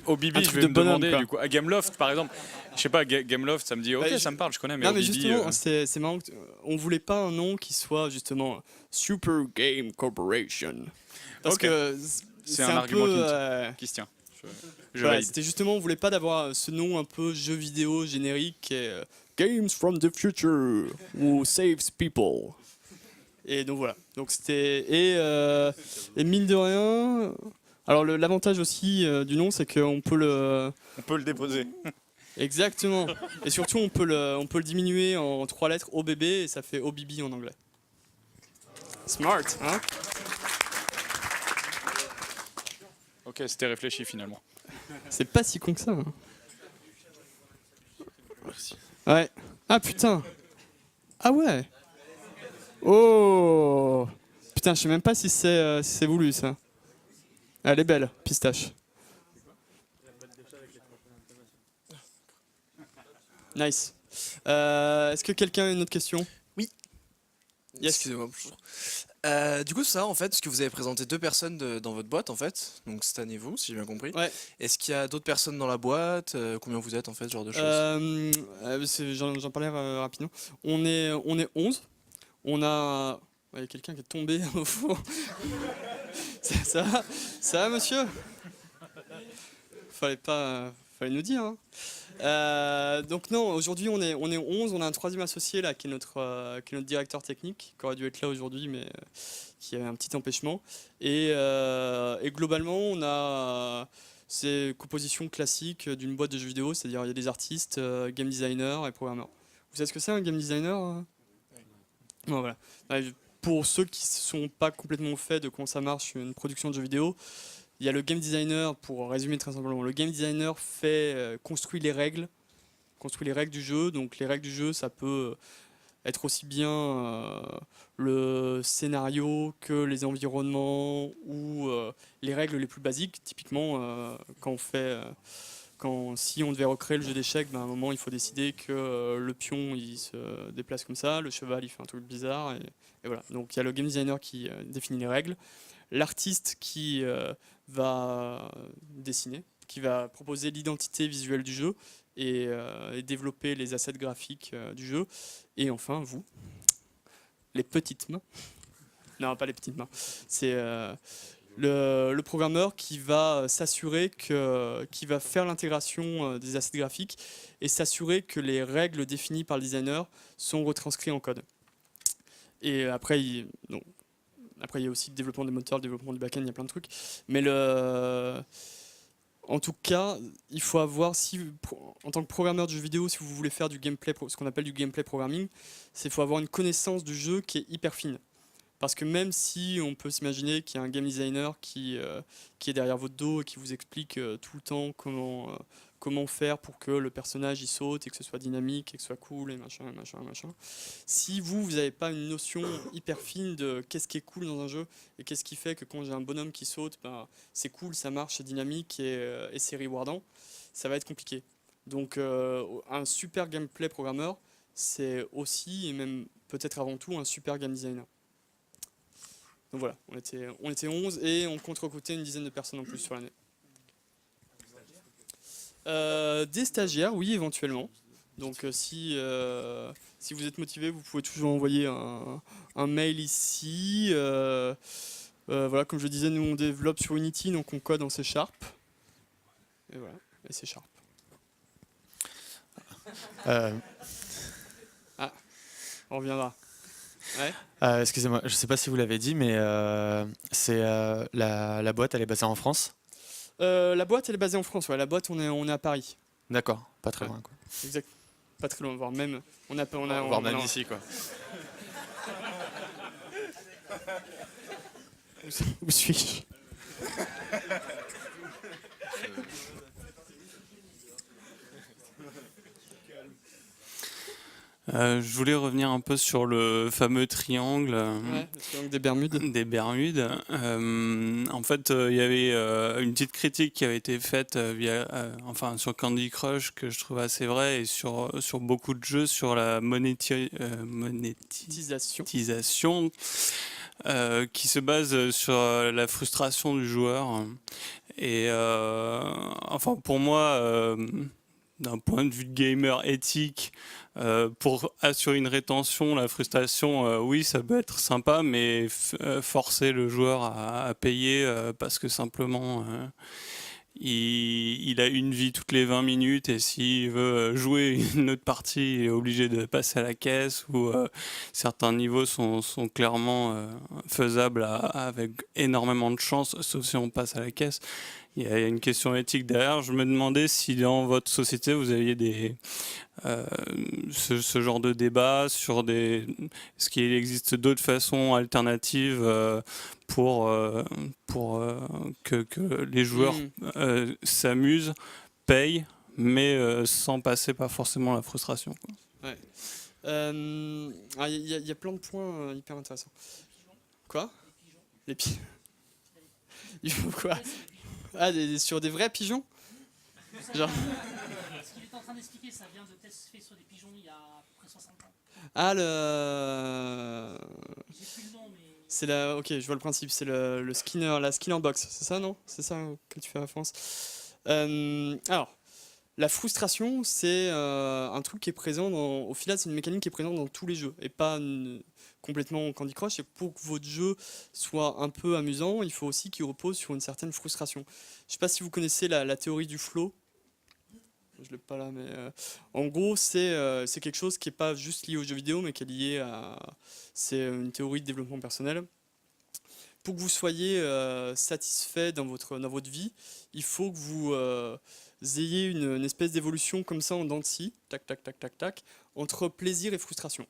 Obibi, Un je truc vais de me bonhomme, demander quoi. du coup. À Gameloft, par exemple, je sais pas, Gameloft, ça me dit, ok, Bah, ça me parle, je connais, mais non mais Obibi. justement, c'est marrant. On voulait pas un nom qui soit justement Super Game Corporation. Parce Ok. que C'est un argument peu, qui se tient. Je voilà, valide. c'était justement, on voulait pas d'avoir ce nom un peu jeu vidéo générique, Games from the Future, who saves people. Et donc voilà. Donc c'était et mine de rien. Alors l'avantage aussi du nom, c'est qu'on peut On peut le déposer. exactement. Et surtout, on peut le diminuer en 3 lettres OBB et ça fait OBB en anglais. Smart, hein? Ok, c'était réfléchi finalement. C'est pas si con que ça. Hein. Ouais. Ah putain. Ah ouais. Oh. Putain, je sais même pas si c'est voulu ça. Elle est belle, pistache. Nice. Est-ce que quelqu'un a une autre question? Oui. Yes. Excusez-moi, bonjour. Du coup, ça, en fait, parce que vous avez présenté 2 personnes dans votre boîte, en fait, donc Stan et vous, si j'ai bien compris. Ouais. Est-ce qu'il y a d'autres personnes dans la boîte? Combien vous êtes, en fait, ce genre de choses? J'en parlais rapidement. On est 11. On a... Il y a quelqu'un qui est tombé au fond. Ça va, monsieur? Fallait nous dire. Hein. Donc non, aujourd'hui on est 11. On a un 3e associé là qui est notre directeur technique, qui aurait dû être là aujourd'hui, mais qui avait un petit empêchement. Et globalement, on a ces compositions classiques d'une boîte de jeux vidéo, c'est-à-dire il y a des artistes, game designers et programmeurs. Vous savez ce que c'est un game designer? Non, voilà. Pour ceux qui ne sont pas complètement au fait de comment ça marche une production de jeux vidéo, il y a le game designer, pour résumer très simplement. Le game designer construit les règles du jeu. Donc les règles du jeu, ça peut être aussi bien le scénario que les environnements ou les règles les plus basiques. Typiquement, quand on fait Si on devait recréer le jeu d'échecs, à un moment il faut décider que le pion il se déplace comme ça, le cheval il fait un truc bizarre, et voilà. Donc il y a le game designer qui définit les règles, l'artiste qui va dessiner, qui va proposer l'identité visuelle du jeu et développer les assets graphiques du jeu, et enfin vous, les petites mains. Non, pas les petites mains. C'est le programmeur qui va s'assurer qui va faire l'intégration des assets graphiques et s'assurer que les règles définies par le designer sont retranscrites en code. Et après, après, il y a aussi le développement des moteurs, le développement du back-end, il y a plein de trucs. Mais en tout cas, il faut avoir, en tant que programmeur de jeux vidéo, si vous voulez faire du gameplay, ce qu'on appelle du gameplay programming, il faut avoir une connaissance du jeu qui est hyper fine. Parce que même si on peut s'imaginer qu'il y a un game designer qui est derrière votre dos et qui vous explique tout le temps comment faire pour que le personnage il saute et que ce soit dynamique et que ce soit cool et machin. Si vous n'avez pas une notion hyper fine de qu'est-ce qui est cool dans un jeu et qu'est-ce qui fait que quand j'ai un bonhomme qui saute, c'est cool, ça marche, c'est dynamique et c'est rewardant, ça va être compliqué. Donc un super gameplay programmeur, c'est aussi et même peut-être avant tout un super game designer. Donc voilà, on était 11 et on compte recruter une dizaine de personnes en plus sur l'année. Des stagiaires, oui, éventuellement. Donc si vous êtes motivé, vous pouvez toujours envoyer un mail ici. Voilà, comme je disais, nous on développe sur Unity, donc on code en C#. Et voilà, et C#. Ah, on reviendra. Ouais. Excusez-moi, je ne sais pas si vous l'avez dit, mais c'est la boîte, elle est basée en France. La boîte, elle est basée en France. Ouais, la boîte, on est à Paris. D'accord, pas très Ouais. loin, quoi. Exact. Pas très loin, voire même. Voire même ici, quoi. Où suis-je? Je voulais revenir un peu sur le fameux triangle Ouais, le triangle des Bermudes. des Bermudes. En fait, il y avait une petite critique qui avait été faite sur Candy Crush que je trouve assez vrai et sur beaucoup de jeux sur la Monétisation. monétisation qui se base sur la frustration du joueur. Et pour moi, d'un point de vue de gamer éthique, pour assurer une rétention, la frustration, oui, ça peut être sympa, mais forcer le joueur à payer parce que simplement il a une vie toutes les 20 minutes et s'il veut jouer une autre partie, il est obligé de passer à la caisse ou certains niveaux sont clairement faisables avec énormément de chance, sauf si on passe à la caisse. Il y a une question éthique derrière. Je me demandais si dans votre société vous aviez ce genre de débat sur est-ce qu'il existe d'autres façons alternatives pour que les joueurs s'amusent, payent, mais sans passer par forcément la frustration, quoi. Ouais. Il y a plein de points hyper intéressants. Quoi? Les pigeons. Il faut quoi? Ah, sur des vrais pigeons? Genre. Ce qu'il est en train d'expliquer, ça vient de tests faits sur des pigeons il y a à peu près 60 ans. Ah, J'ai plus le nom, mais. c'est ok, je vois le principe, c'est la Skinner box, c'est ça, non? C'est ça que tu fais référence. Alors, la frustration, c'est un truc qui est présent au final, c'est une mécanique qui est présente dans tous les jeux et pas complètement Candy Crush. Et pour que votre jeu soit un peu amusant, il faut aussi qu'il repose sur une certaine frustration. Je sais pas si vous connaissez la théorie du flow. Je l'ai pas là, mais en gros, c'est quelque chose qui est pas juste lié aux jeux vidéo, mais qui est lié c'est une théorie de développement personnel. Pour que vous soyez satisfait dans votre vie, il faut que vous ayez une espèce d'évolution comme ça en dents de scie, tac, tac, tac, tac, tac, entre plaisir et frustration.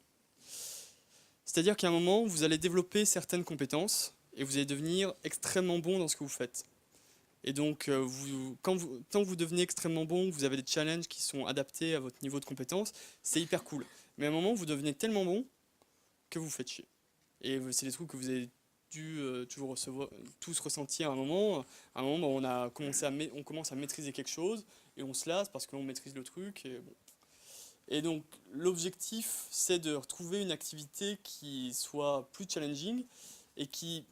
C'est-à-dire qu'à un moment, vous allez développer certaines compétences et vous allez devenir extrêmement bon dans ce que vous faites. Et donc, tant que vous devenez extrêmement bon, vous avez des challenges qui sont adaptés à votre niveau de compétence, c'est hyper cool. Mais à un moment, vous devenez tellement bon que vous faites chier. Et c'est des trucs que vous avez dû tous ressentir à un moment. À un moment, on commence à maîtriser quelque chose, et on se lasse parce qu'on maîtrise le truc. Et, bon. Et donc l'objectif, c'est de retrouver une activité qui soit plus challenging et qui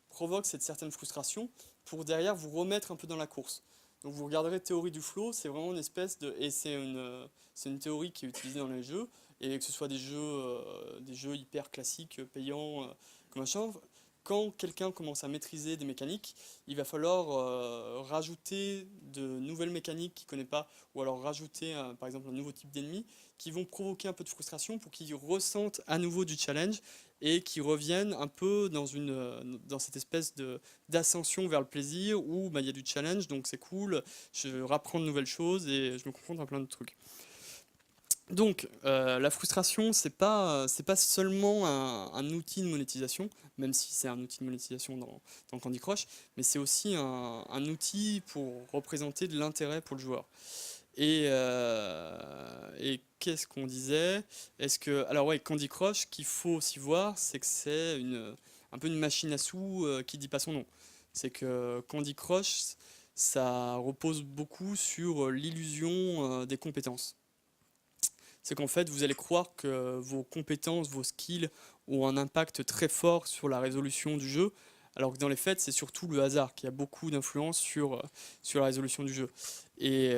provoque cette certaine frustration pour derrière vous remettre un peu dans la course. Donc vous regarderez théorie du flow, c'est vraiment une espèce de... Et c'est une théorie qui est utilisée dans les jeux, et que ce soit des jeux hyper classiques, payants, comme machin. Quand quelqu'un commence à maîtriser des mécaniques, il va falloir rajouter de nouvelles mécaniques qu'il ne connaît pas, ou alors rajouter par exemple un nouveau type d'ennemi, qui vont provoquer un peu de frustration pour qu'ils ressentent à nouveau du challenge, et qui reviennent un peu dans cette espèce d'ascension vers le plaisir où bah, y a du challenge, donc c'est cool, je rapprends de nouvelles choses et je me confronte à plein de trucs. Donc la frustration, c'est pas seulement un outil de monétisation, même si c'est un outil de monétisation dans Candy Crush, mais c'est aussi un outil pour représenter de l'intérêt pour le joueur. Et qu'est-ce qu'on disait? Alors ouais, Candy Crush, qu'il faut aussi voir, c'est que c'est un peu une machine à sous qui dit pas son nom. C'est que Candy Crush, ça repose beaucoup sur l'illusion des compétences. C'est qu'en fait, vous allez croire que vos compétences, vos skills ont un impact très fort sur la résolution du jeu, alors que dans les faits, c'est surtout le hasard qui a beaucoup d'influence sur la résolution du jeu. Et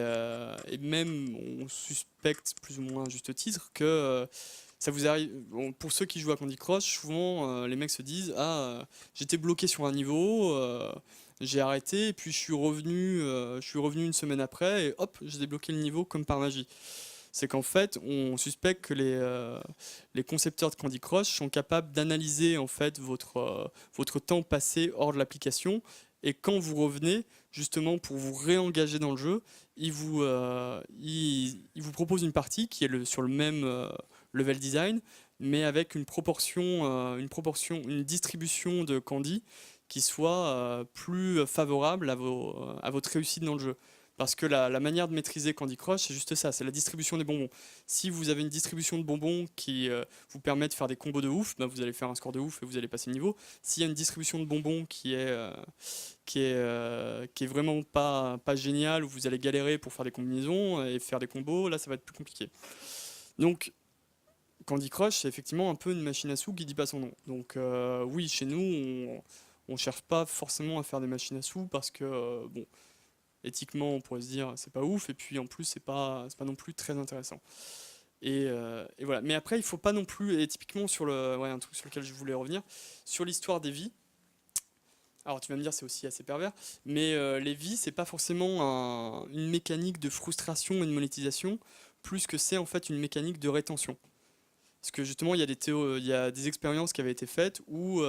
même, on suspecte plus ou moins à juste titre que ça vous arrive. Bon, pour ceux qui jouent à Candy Crush, souvent les mecs se disent ah, j'étais bloqué sur un niveau, j'ai arrêté, et puis je suis revenu une semaine après, et hop, j'ai débloqué le niveau comme par magie. C'est qu'en fait, on suspecte que les concepteurs de Candy Crush sont capables d'analyser en fait votre temps passé hors de l'application, et quand vous revenez, justement pour vous réengager dans le jeu, ils vous proposent une partie qui est sur le même level design, mais avec une distribution de candy qui soit plus favorable à votre réussite dans le jeu. Parce que la manière de maîtriser Candy Crush, c'est juste ça, c'est la distribution des bonbons. Si vous avez une distribution de bonbons qui vous permet de faire des combos de ouf, bah vous allez faire un score de ouf et vous allez passer le niveau. S'il y a une distribution de bonbons qui est vraiment pas géniale, où vous allez galérer pour faire des combinaisons et faire des combos, là ça va être plus compliqué. Donc Candy Crush, c'est effectivement un peu une machine à sous qui dit pas son nom. Donc oui, chez nous, on cherche pas forcément à faire des machines à sous parce que bon, éthiquement, on pourrait se dire c'est pas ouf, et puis en plus c'est pas non plus très intéressant. Et voilà. Mais après, il faut pas non plus, et typiquement un truc sur lequel je voulais revenir, sur l'histoire des vies. Alors tu vas me dire c'est aussi assez pervers, mais les vies c'est pas forcément une mécanique de frustration et de monétisation, plus que c'est en fait une mécanique de rétention. Parce que justement il y a des expériences qui avaient été faites où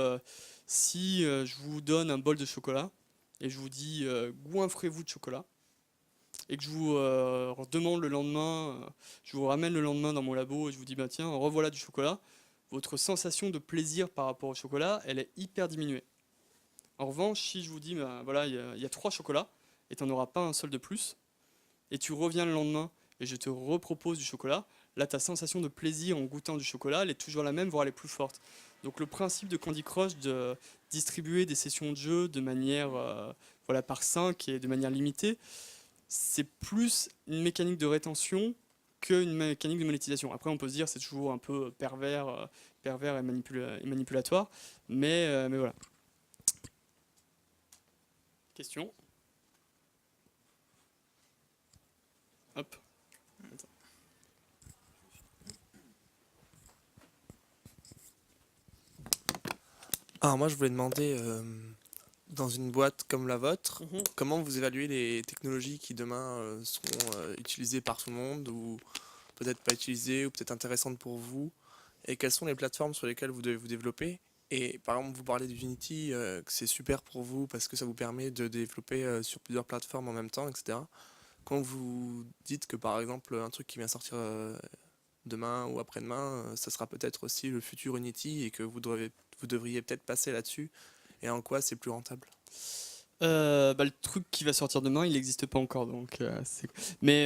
si je vous donne un bol de chocolat, et je vous dis goinfrez-vous de chocolat, et que je vous demande le lendemain, je vous ramène le lendemain dans mon labo et je vous dis bah tiens, revoilà du chocolat, votre sensation de plaisir par rapport au chocolat, elle est hyper diminuée. En revanche, si je vous dis bah voilà, il y a 3 chocolats et tu n'en auras pas un seul de plus, et tu reviens le lendemain et je te repropose du chocolat, là ta sensation de plaisir en goûtant du chocolat, elle est toujours la même, voire elle est plus forte. Donc le principe de Candy Crush de distribuer des sessions de jeu de manière par 5 et de manière limitée, c'est plus une mécanique de rétention qu'une mécanique de monétisation. Après on peut se dire c'est toujours un peu pervers et manipulatoire, mais voilà. Question? Hop. Alors moi je voulais demander, dans une boîte comme la vôtre, Mhm. comment vous évaluez les technologies qui demain seront utilisées par tout le monde, ou peut-être pas utilisées, ou peut-être intéressantes pour vous, et quelles sont les plateformes sur lesquelles vous devez vous développer? Et par exemple, vous parlez d'Unity, que c'est super pour vous parce que ça vous permet de développer sur plusieurs plateformes en même temps, etc. Quand vous dites que par exemple un truc qui vient sortir demain ou après-demain, ça sera peut-être aussi le futur Unity, et que vous devriez peut-être passer là-dessus, et en quoi c'est plus rentable? Le truc qui va sortir demain, il n'existe pas encore, donc mais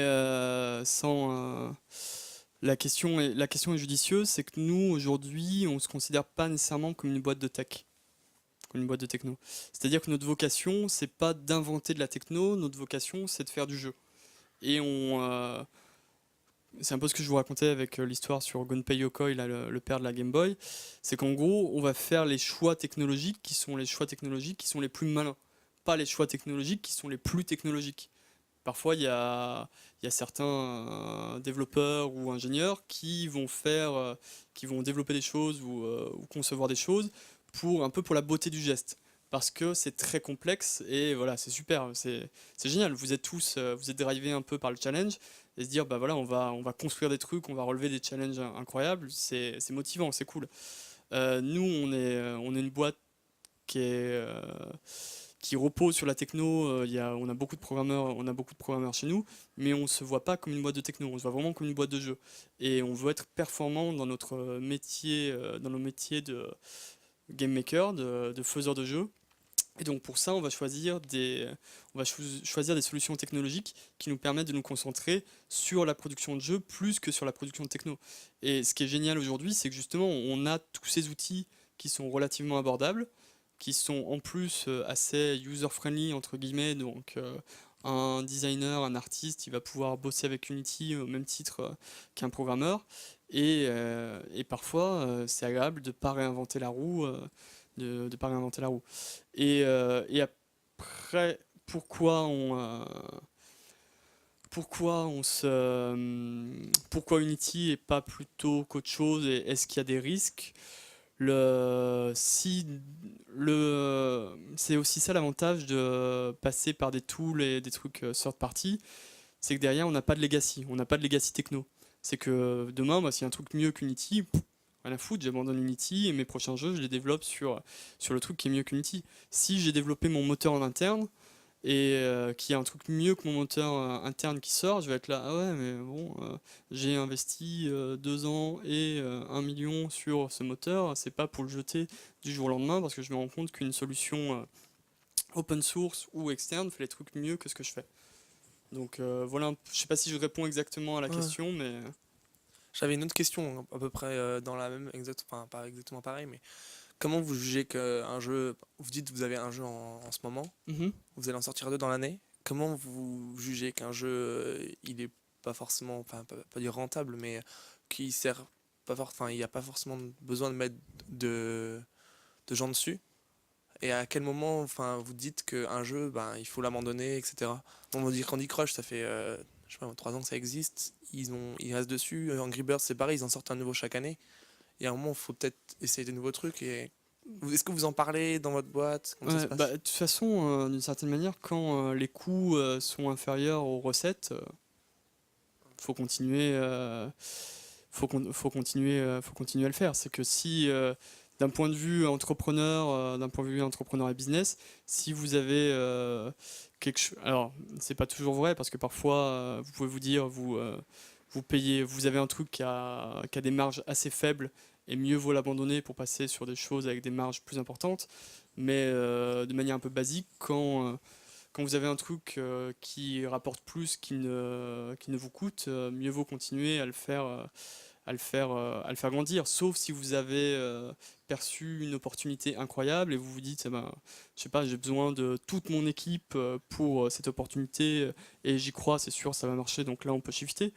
la question est judicieuse, c'est que nous aujourd'hui, on se considère pas nécessairement comme une boîte de tech, comme une boîte de techno. C'est-à-dire que notre vocation, c'est pas d'inventer de la techno, notre vocation, c'est de faire du jeu. et c'est un peu ce que je vous racontais avec l'histoire sur Gunpei Yokoi, là, le père de la Game Boy. C'est qu'en gros, on va faire les choix technologiques qui sont les plus malins, pas les choix technologiques qui sont les plus technologiques. Parfois, il y a certains développeurs ou ingénieurs qui vont développer des choses ou concevoir des choses un peu pour la beauté du geste. Parce que c'est très complexe et voilà, c'est super, c'est génial. Vous êtes drivés un peu par le challenge et se dire, bah voilà, on va construire des trucs, on va relever des challenges incroyables, c'est motivant, c'est cool. Nous, on est une boîte qui repose sur la techno. On a beaucoup de programmeurs chez nous, mais on se voit pas comme une boîte de techno, on se voit vraiment comme une boîte de jeu. Et on veut être performant dans notre métier, dans nos métiers de game maker, de faiseur de jeux. Et donc pour ça, on va choisir des solutions technologiques qui nous permettent de nous concentrer sur la production de jeux plus que sur la production de techno. Et ce qui est génial aujourd'hui, c'est que justement, on a tous ces outils qui sont relativement abordables, qui sont en plus assez user-friendly, entre guillemets. Donc un designer, un artiste, il va pouvoir bosser avec Unity au même titre qu'un programmeur. Et parfois, c'est agréable de ne pas réinventer la roue. Et après, pourquoi Unity et pas plutôt qu'autre chose, et est-ce qu'il y a des risques? C'est aussi ça l'avantage de passer par des tools et des trucs third party, c'est que derrière on n'a pas de legacy techno. C'est que demain, s'il y a un truc mieux qu'Unity, rien à foutre, j'abandonne Unity et mes prochains jeux, je les développe sur le truc qui est mieux qu'Unity. Si j'ai développé mon moteur en interne et qu'il y a un truc mieux que mon moteur interne qui sort, je vais être là, ah ouais, mais bon, j'ai investi 2 ans et 1 million sur ce moteur, c'est pas pour le jeter du jour au lendemain parce que je me rends compte qu'une solution open source ou externe fait les trucs mieux que ce que je fais. Donc voilà, je sais pas si je réponds exactement à la question, mais... J'avais une autre question à peu près dans la même, enfin pas exactement pareil, mais comment vous jugez qu'un jeu, vous dites que vous avez un jeu en ce moment, vous allez en sortir 2 dans l'année, comment vous jugez qu'un jeu, il est pas forcément, enfin pas dire rentable, mais qui sert pas forcément, il n'y a pas forcément besoin de mettre de gens dessus, et à quel moment, enfin, vous dites qu'un jeu, ben, il faut l'abandonner, etc. On va dire Candy Crush, ça fait je sais pas, 3 ans que ça existe, ils restent dessus. Angry Birds, c'est pareil, ils en sortent un nouveau chaque année. Et à un moment, il faut peut-être essayer de nouveaux trucs. Est-ce que vous en parlez dans votre boîte? Comment ça se passe? De toute façon, d'une certaine manière, quand les coûts sont inférieurs aux recettes, faut continuer à le faire. C'est que si d'un point de vue entrepreneur et business, si vous avez quelque chose, alors c'est pas toujours vrai parce que parfois vous pouvez vous dire vous avez un truc qui a des marges assez faibles et mieux vaut l'abandonner pour passer sur des choses avec des marges plus importantes. Mais de manière un peu basique, quand vous avez un truc qui rapporte plus qu'il ne vous coûte, mieux vaut continuer à le faire grandir, sauf si vous avez perçu une opportunité incroyable et vous vous dites, je sais pas, j'ai besoin de toute mon équipe pour cette opportunité et j'y crois, c'est sûr, ça va marcher, donc là on peut shifter.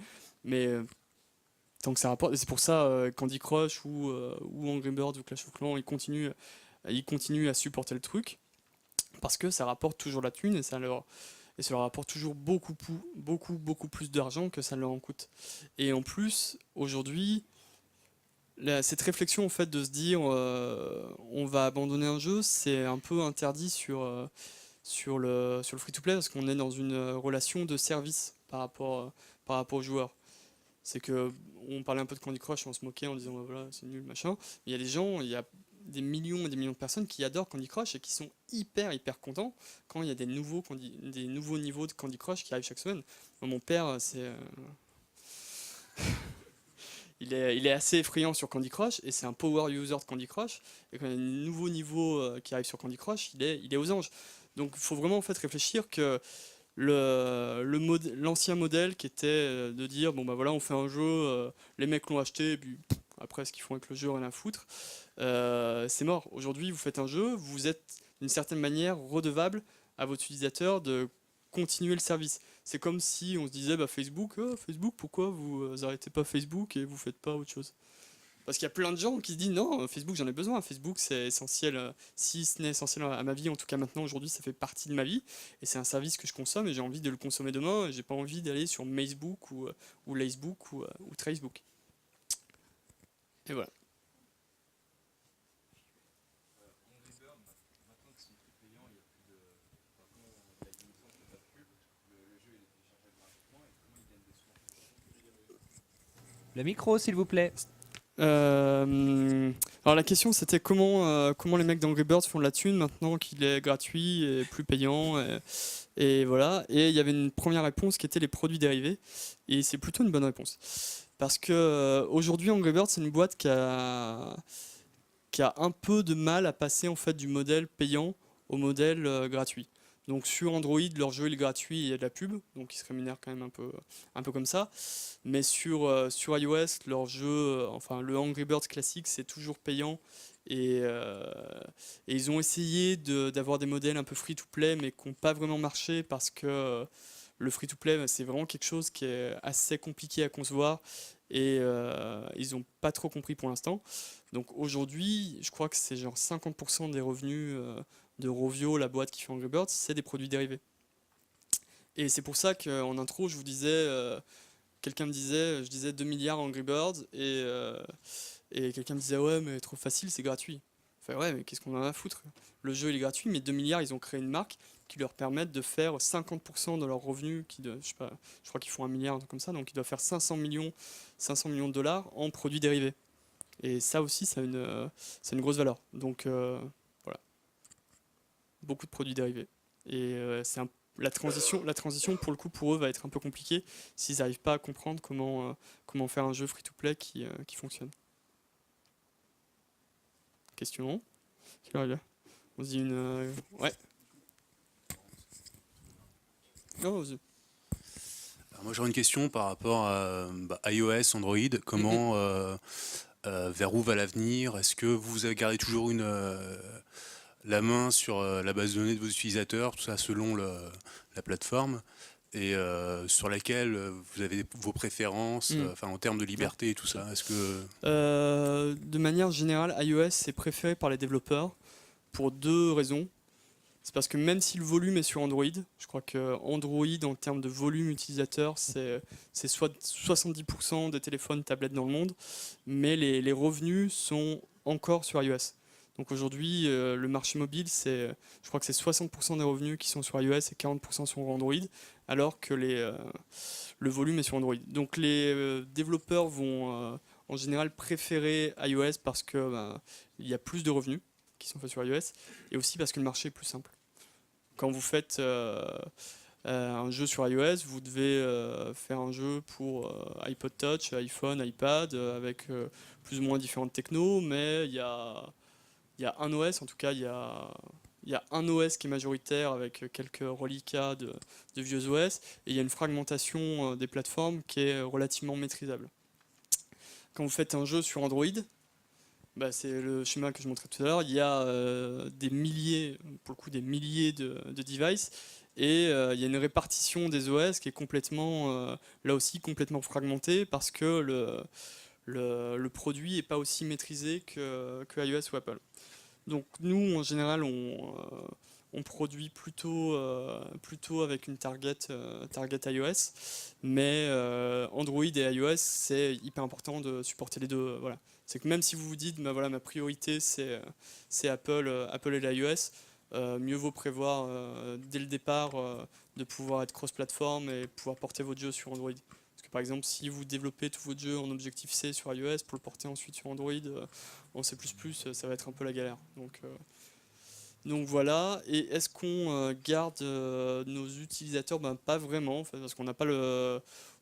Mais tant que ça rapporte, et c'est pour ça Candy Crush ou Angry Birds ou Clash of Clans, ils continuent à supporter le truc parce que ça rapporte toujours la thune et ça leur rapporte toujours beaucoup plus d'argent que ça leur en coûte. Et en plus, aujourd'hui, cette réflexion en fait de se dire on va abandonner un jeu, c'est un peu interdit sur le free-to-play parce qu'on est dans une relation de service par rapport aux joueurs. C'est que on parlait un peu de Candy Crush, on se moquait en disant voilà, c'est nul, machin. Il y a il y a des millions et des millions de personnes qui adorent Candy Crush et qui sont hyper contents quand il y a des nouveaux niveaux de Candy Crush qui arrivent chaque semaine. Moi, mon père, il est assez effrayant sur Candy Crush et c'est un power user de Candy Crush. Et quand il y a un nouveau niveau qui arrive sur Candy Crush, il est aux anges. Donc il faut vraiment en fait réfléchir que l'ancien modèle qui était de dire bon bah voilà, on fait un jeu, les mecs l'ont acheté et puis après ce qu'ils font avec le jeu rien à foutre, c'est mort. Aujourd'hui vous faites un jeu, vous êtes d'une certaine manière redevable à votre utilisateur de continuer le service. C'est comme si on se disait Facebook, Facebook, pourquoi vous arrêtez pas Facebook et vous faites pas autre chose? Parce qu'il y a plein de gens qui se disent non, Facebook j'en ai besoin, Facebook c'est essentiel, si ce n'est essentiel à ma vie, en tout cas maintenant aujourd'hui ça fait partie de ma vie, et c'est un service que je consomme et j'ai envie de le consommer demain, et j'ai pas envie d'aller sur Facebook ou Lacebook ou Tracebook. Et voilà. Le micro, s'il vous plaît. Alors la question c'était comment les mecs d'Angry Birds font de la thune maintenant qu'il est gratuit et plus payant et voilà, et il y avait une première réponse qui était les produits dérivés, et c'est plutôt une bonne réponse parce que aujourd'hui Angry Birds c'est une boîte qui a un peu de mal à passer en fait du modèle payant au modèle gratuit. Donc sur Android, leur jeu il est gratuit et il y a de la pub, donc ils se rémunèrent quand même un peu comme ça. Mais sur iOS, leur jeu, enfin le Angry Birds classique, c'est toujours payant. Et ils ont essayé d'avoir des modèles un peu free-to-play, mais qui n'ont pas vraiment marché parce que le free-to-play, c'est vraiment quelque chose qui est assez compliqué à concevoir. Et ils n'ont pas trop compris pour l'instant. Donc aujourd'hui, je crois que c'est genre 50% des revenus de Rovio, la boîte qui fait Angry Birds, c'est des produits dérivés. Et c'est pour ça qu'en intro, je vous disais, quelqu'un me disait, je disais 2 milliards Angry Birds, et quelqu'un me disait, ouais, mais trop facile, c'est gratuit. Enfin, ouais, mais qu'est-ce qu'on en a à foutre? Le jeu, il est gratuit, mais 2 milliards, ils ont créé une marque qui leur permettent de faire 50% de leurs revenus, je sais pas, je crois qu'ils font 1 milliard, un truc comme ça, donc ils doivent faire 500 millions de dollars en produits dérivés. Et ça aussi, ça a une grosse valeur. Donc, voilà. Beaucoup de produits dérivés. Et la transition, pour le coup, pour eux, va être un peu compliquée s'ils n'arrivent pas à comprendre comment faire un jeu free-to-play qui fonctionne. Question? On se dit une... ouais. Non, vas-y. Alors moi j'aurais une question par rapport à iOS, Android. Comment, vers où va l'avenir? Est-ce que vous avez gardé toujours la main sur la base de données de vos utilisateurs, tout ça selon la plateforme, et sur laquelle vous avez vos préférences, en termes de liberté et tout ça? Est-ce que... De manière générale, iOS est préféré par les développeurs pour 2 raisons. C'est parce que même si le volume est sur Android, je crois que Android en termes de volume utilisateur, c'est soit 70% des téléphones, tablettes dans le monde, mais les revenus sont encore sur iOS. Donc aujourd'hui, le marché mobile, je crois que c'est 60% des revenus qui sont sur iOS et 40% sur Android, alors que le volume est sur Android. Donc les développeurs vont en général préférer iOS parce que il y a plus de revenus qui sont faits sur iOS, et aussi parce que le marché est plus simple. Quand vous faites un jeu sur iOS, vous devez faire un jeu pour iPod Touch, iPhone, iPad, avec plus ou moins différentes technos, mais il y a un OS, en tout cas il y a un OS qui est majoritaire avec quelques reliquats de vieux OS, et il y a une fragmentation des plateformes qui est relativement maîtrisable. Quand vous faites un jeu sur Android, c'est le schéma que je montrais tout à l'heure, il y a des milliers de devices, et il y a une répartition des OS qui est complètement, là aussi complètement fragmentée, parce que le produit n'est pas aussi maîtrisé que iOS ou Apple. Donc nous, en général, on produit plutôt avec une target iOS, mais Android et iOS, c'est hyper important de supporter les deux. Voilà. C'est que même si vous vous dites, voilà, ma priorité c'est Apple et l'iOS, mieux vaut prévoir dès le départ de pouvoir être cross-platform et pouvoir porter votre jeu sur Android. Parce que par exemple, si vous développez tout votre jeu en Objective-C sur iOS, pour le porter ensuite sur Android, en C++, ça va être un peu la galère. Donc voilà. Et est-ce qu'on garde nos utilisateurs? Pas vraiment, en fait, parce qu'on n'a pas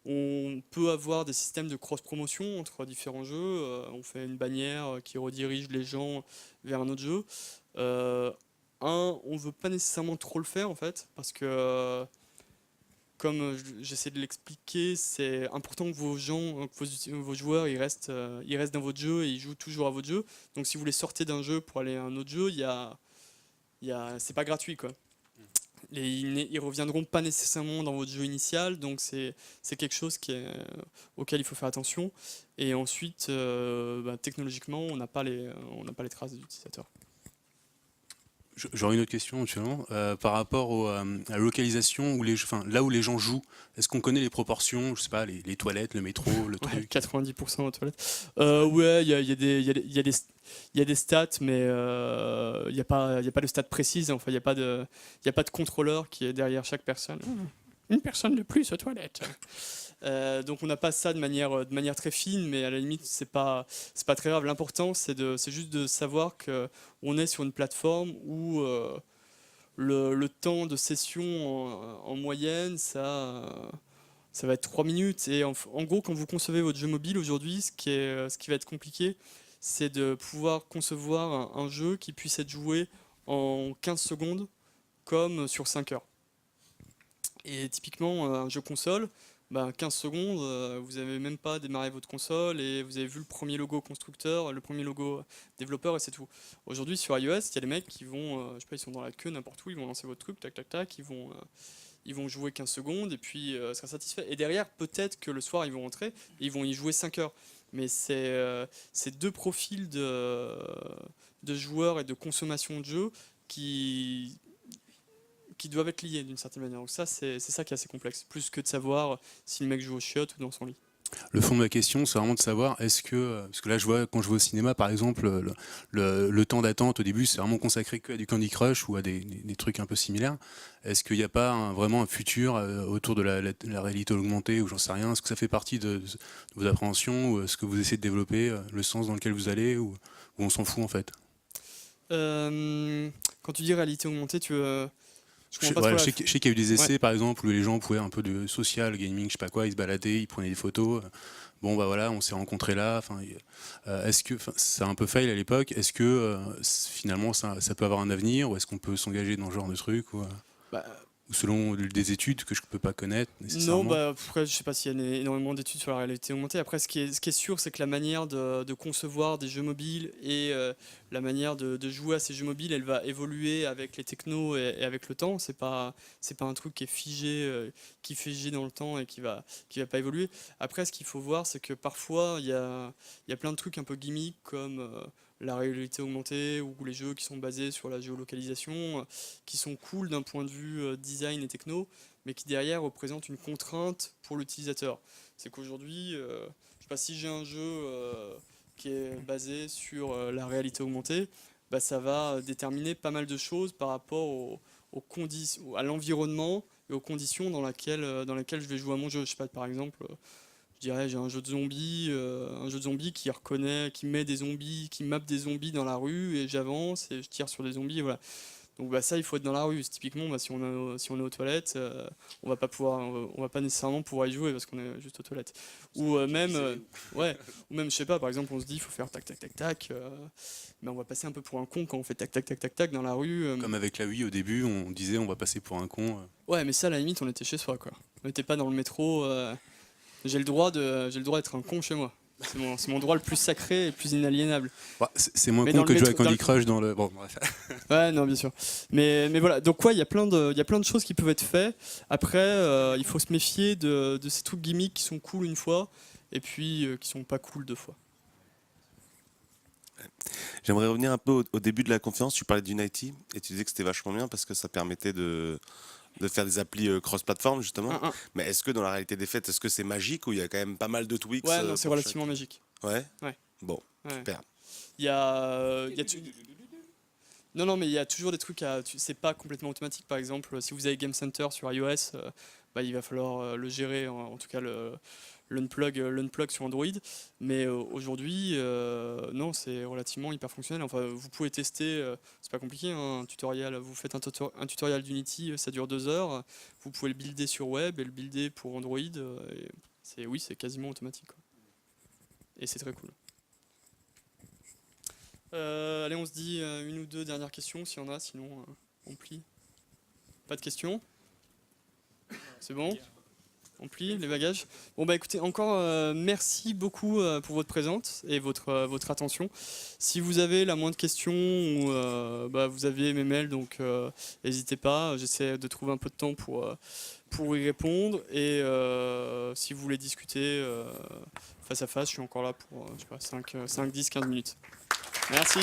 on peut avoir des systèmes de cross-promotion entre différents jeux. On fait une bannière qui redirige les gens vers un autre jeu. On ne veut pas nécessairement trop le faire, en fait, parce que comme j'essaie de l'expliquer, c'est important que vos joueurs ils restent dans votre jeu et ils jouent toujours à votre jeu. Donc si vous les sortez d'un jeu pour aller à un autre jeu, c'est pas gratuit, quoi. Ils reviendront pas nécessairement dans votre jeu initial, donc c'est quelque chose auquel il faut faire attention. Et ensuite, technologiquement, on n'a pas les traces des utilisateurs. J'aurais une autre question actuellement par rapport à la localisation là où les gens jouent. Est-ce qu'on connaît les proportions? Je sais pas, les toilettes, le métro, le Ouais, truc. 90% aux toilettes. Ouais, il y a des stats, mais il n'y a pas de stats précises. Enfin, il n'y a pas de contrôleur qui est derrière chaque personne. Une personne de plus aux toilettes. Donc on n'a pas ça de manière très fine, mais à la limite c'est pas très grave. L'important c'est juste de savoir que on est sur une plateforme où le temps de session en moyenne ça va être 3 minutes. Et en gros, quand vous concevez votre jeu mobile aujourd'hui, ce qui va être compliqué, c'est de pouvoir concevoir un jeu qui puisse être joué en 15 secondes comme sur 5 heures. Et typiquement un jeu console, 15 secondes, vous n'avez même pas démarré votre console et vous avez vu le premier logo constructeur, le premier logo développeur et c'est tout. Aujourd'hui sur iOS, il y a des mecs qui vont, je sais pas, ils sont dans la queue n'importe où, ils vont lancer votre truc, tac tac tac, ils vont jouer 15 secondes et puis sera satisfait. Et derrière, peut-être que le soir ils vont rentrer et ils vont y jouer 5 heures. Mais c'est deux profils de joueurs et de consommation de jeux qui doivent être liés d'une certaine manière. Donc ça, c'est ça qui est assez complexe, plus que de savoir si le mec joue au chiottes ou dans son lit. Le fond de ma question, c'est vraiment de savoir, parce que là, quand je vais au cinéma, par exemple, le temps d'attente au début, c'est vraiment consacré que à du Candy Crush ou à des trucs un peu similaires. Est-ce qu'il n'y a pas vraiment un futur autour de la réalité augmentée ou j'en sais rien? Est-ce que ça fait partie de vos appréhensions ou est-ce que vous essayez de développer le sens dans lequel vous allez ou on s'en fout en fait? Quand tu dis réalité augmentée, tu veux... Je sais qu'il y a eu des essais, par exemple, où les gens pouvaient un peu de social, gaming, je sais pas quoi, ils se baladaient, ils prenaient des photos. Bon, bah voilà, on s'est rencontrés là. Est-ce que c'est un peu fail à l'époque? Est-ce que finalement ça peut avoir un avenir ou est-ce qu'on peut s'engager dans ce genre de truc ou selon des études que je peux pas connaître nécessairement? Non, après, je sais pas s'il y a énormément d'études sur la réalité augmentée. Après, ce qui est sûr, c'est que la manière de concevoir des jeux mobiles et la manière de jouer à ces jeux mobiles, elle va évoluer avec les technos et avec le temps. C'est pas un truc qui est figé dans le temps et qui va pas évoluer. Après, ce qu'il faut voir, c'est que parfois, il y a plein de trucs un peu gimmicks comme la réalité augmentée ou les jeux qui sont basés sur la géolocalisation, qui sont cool d'un point de vue design et techno, mais qui derrière représentent une contrainte pour l'utilisateur. C'est qu'aujourd'hui, je sais pas, si j'ai un jeu qui est basé sur la réalité augmentée, ça va déterminer pas mal de choses par rapport à l'environnement et aux conditions dans lesquelles je vais jouer à mon jeu. Je sais pas, par exemple, je dirais j'ai un jeu de zombies qui reconnaît, qui met des zombies, qui mappe des zombies dans la rue et j'avance et je tire sur des zombies, et voilà. Donc ça il faut être dans la rue. Typiquement si on est aux toilettes, on va pas nécessairement pouvoir y jouer parce qu'on est juste aux toilettes. Ou même je sais pas, par exemple on se dit il faut faire tac tac tac tac, on va passer un peu pour un con quand on fait tac tac tac tac tac dans la rue. Comme avec la Wii au début, on disait on va passer pour un con. Ouais, mais ça à la limite on était chez soi quoi. On n'était pas dans le métro. J'ai le droit d'être un con chez moi. C'est mon droit le plus sacré et le plus inaliénable. C'est moins con que de jouer à Candy Crush dans le... Bon, bref. Ouais, non, bien sûr. Mais voilà, donc il y a plein de choses qui peuvent être faites. Après, il faut se méfier de ces trucs gimmicks qui sont cool une fois et puis qui sont pas cool deux fois. J'aimerais revenir un peu au début de la conférence. Tu parlais d'Unity et tu disais que c'était vachement bien parce que ça permettait de faire des applis cross-platform justement. Mais est-ce que dans la réalité des faits, est-ce que c'est magique ou il y a quand même pas mal de tweaks? Ouais, non, c'est relativement magique. Ouais. Bon, super. Non, mais il y a toujours des trucs c'est pas complètement automatique. Par exemple, si vous avez Game Center sur iOS, il va falloir le gérer, en tout cas l'unplug sur Android. Mais aujourd'hui, non, c'est relativement hyper fonctionnel. Enfin, vous pouvez tester, c'est pas compliqué, hein, un tutoriel. Vous faites un tutoriel d'Unity, ça dure 2 heures. Vous pouvez le builder sur web et le builder pour Android. C'est quasiment automatique, quoi. Et c'est très cool. Allez, on se dit une ou deux dernières questions s'il y en a, sinon on plie. Pas de questions? C'est bon? Empli, les bagages. Bon bah écoutez, encore merci beaucoup pour votre présence et votre attention. Si vous avez la moindre question, ou, vous aviez mes mails, donc n'hésitez pas. J'essaie de trouver un peu de temps pour y répondre. Et si vous voulez discuter face à face, je suis encore là pour 5, 10, 15 minutes. Merci.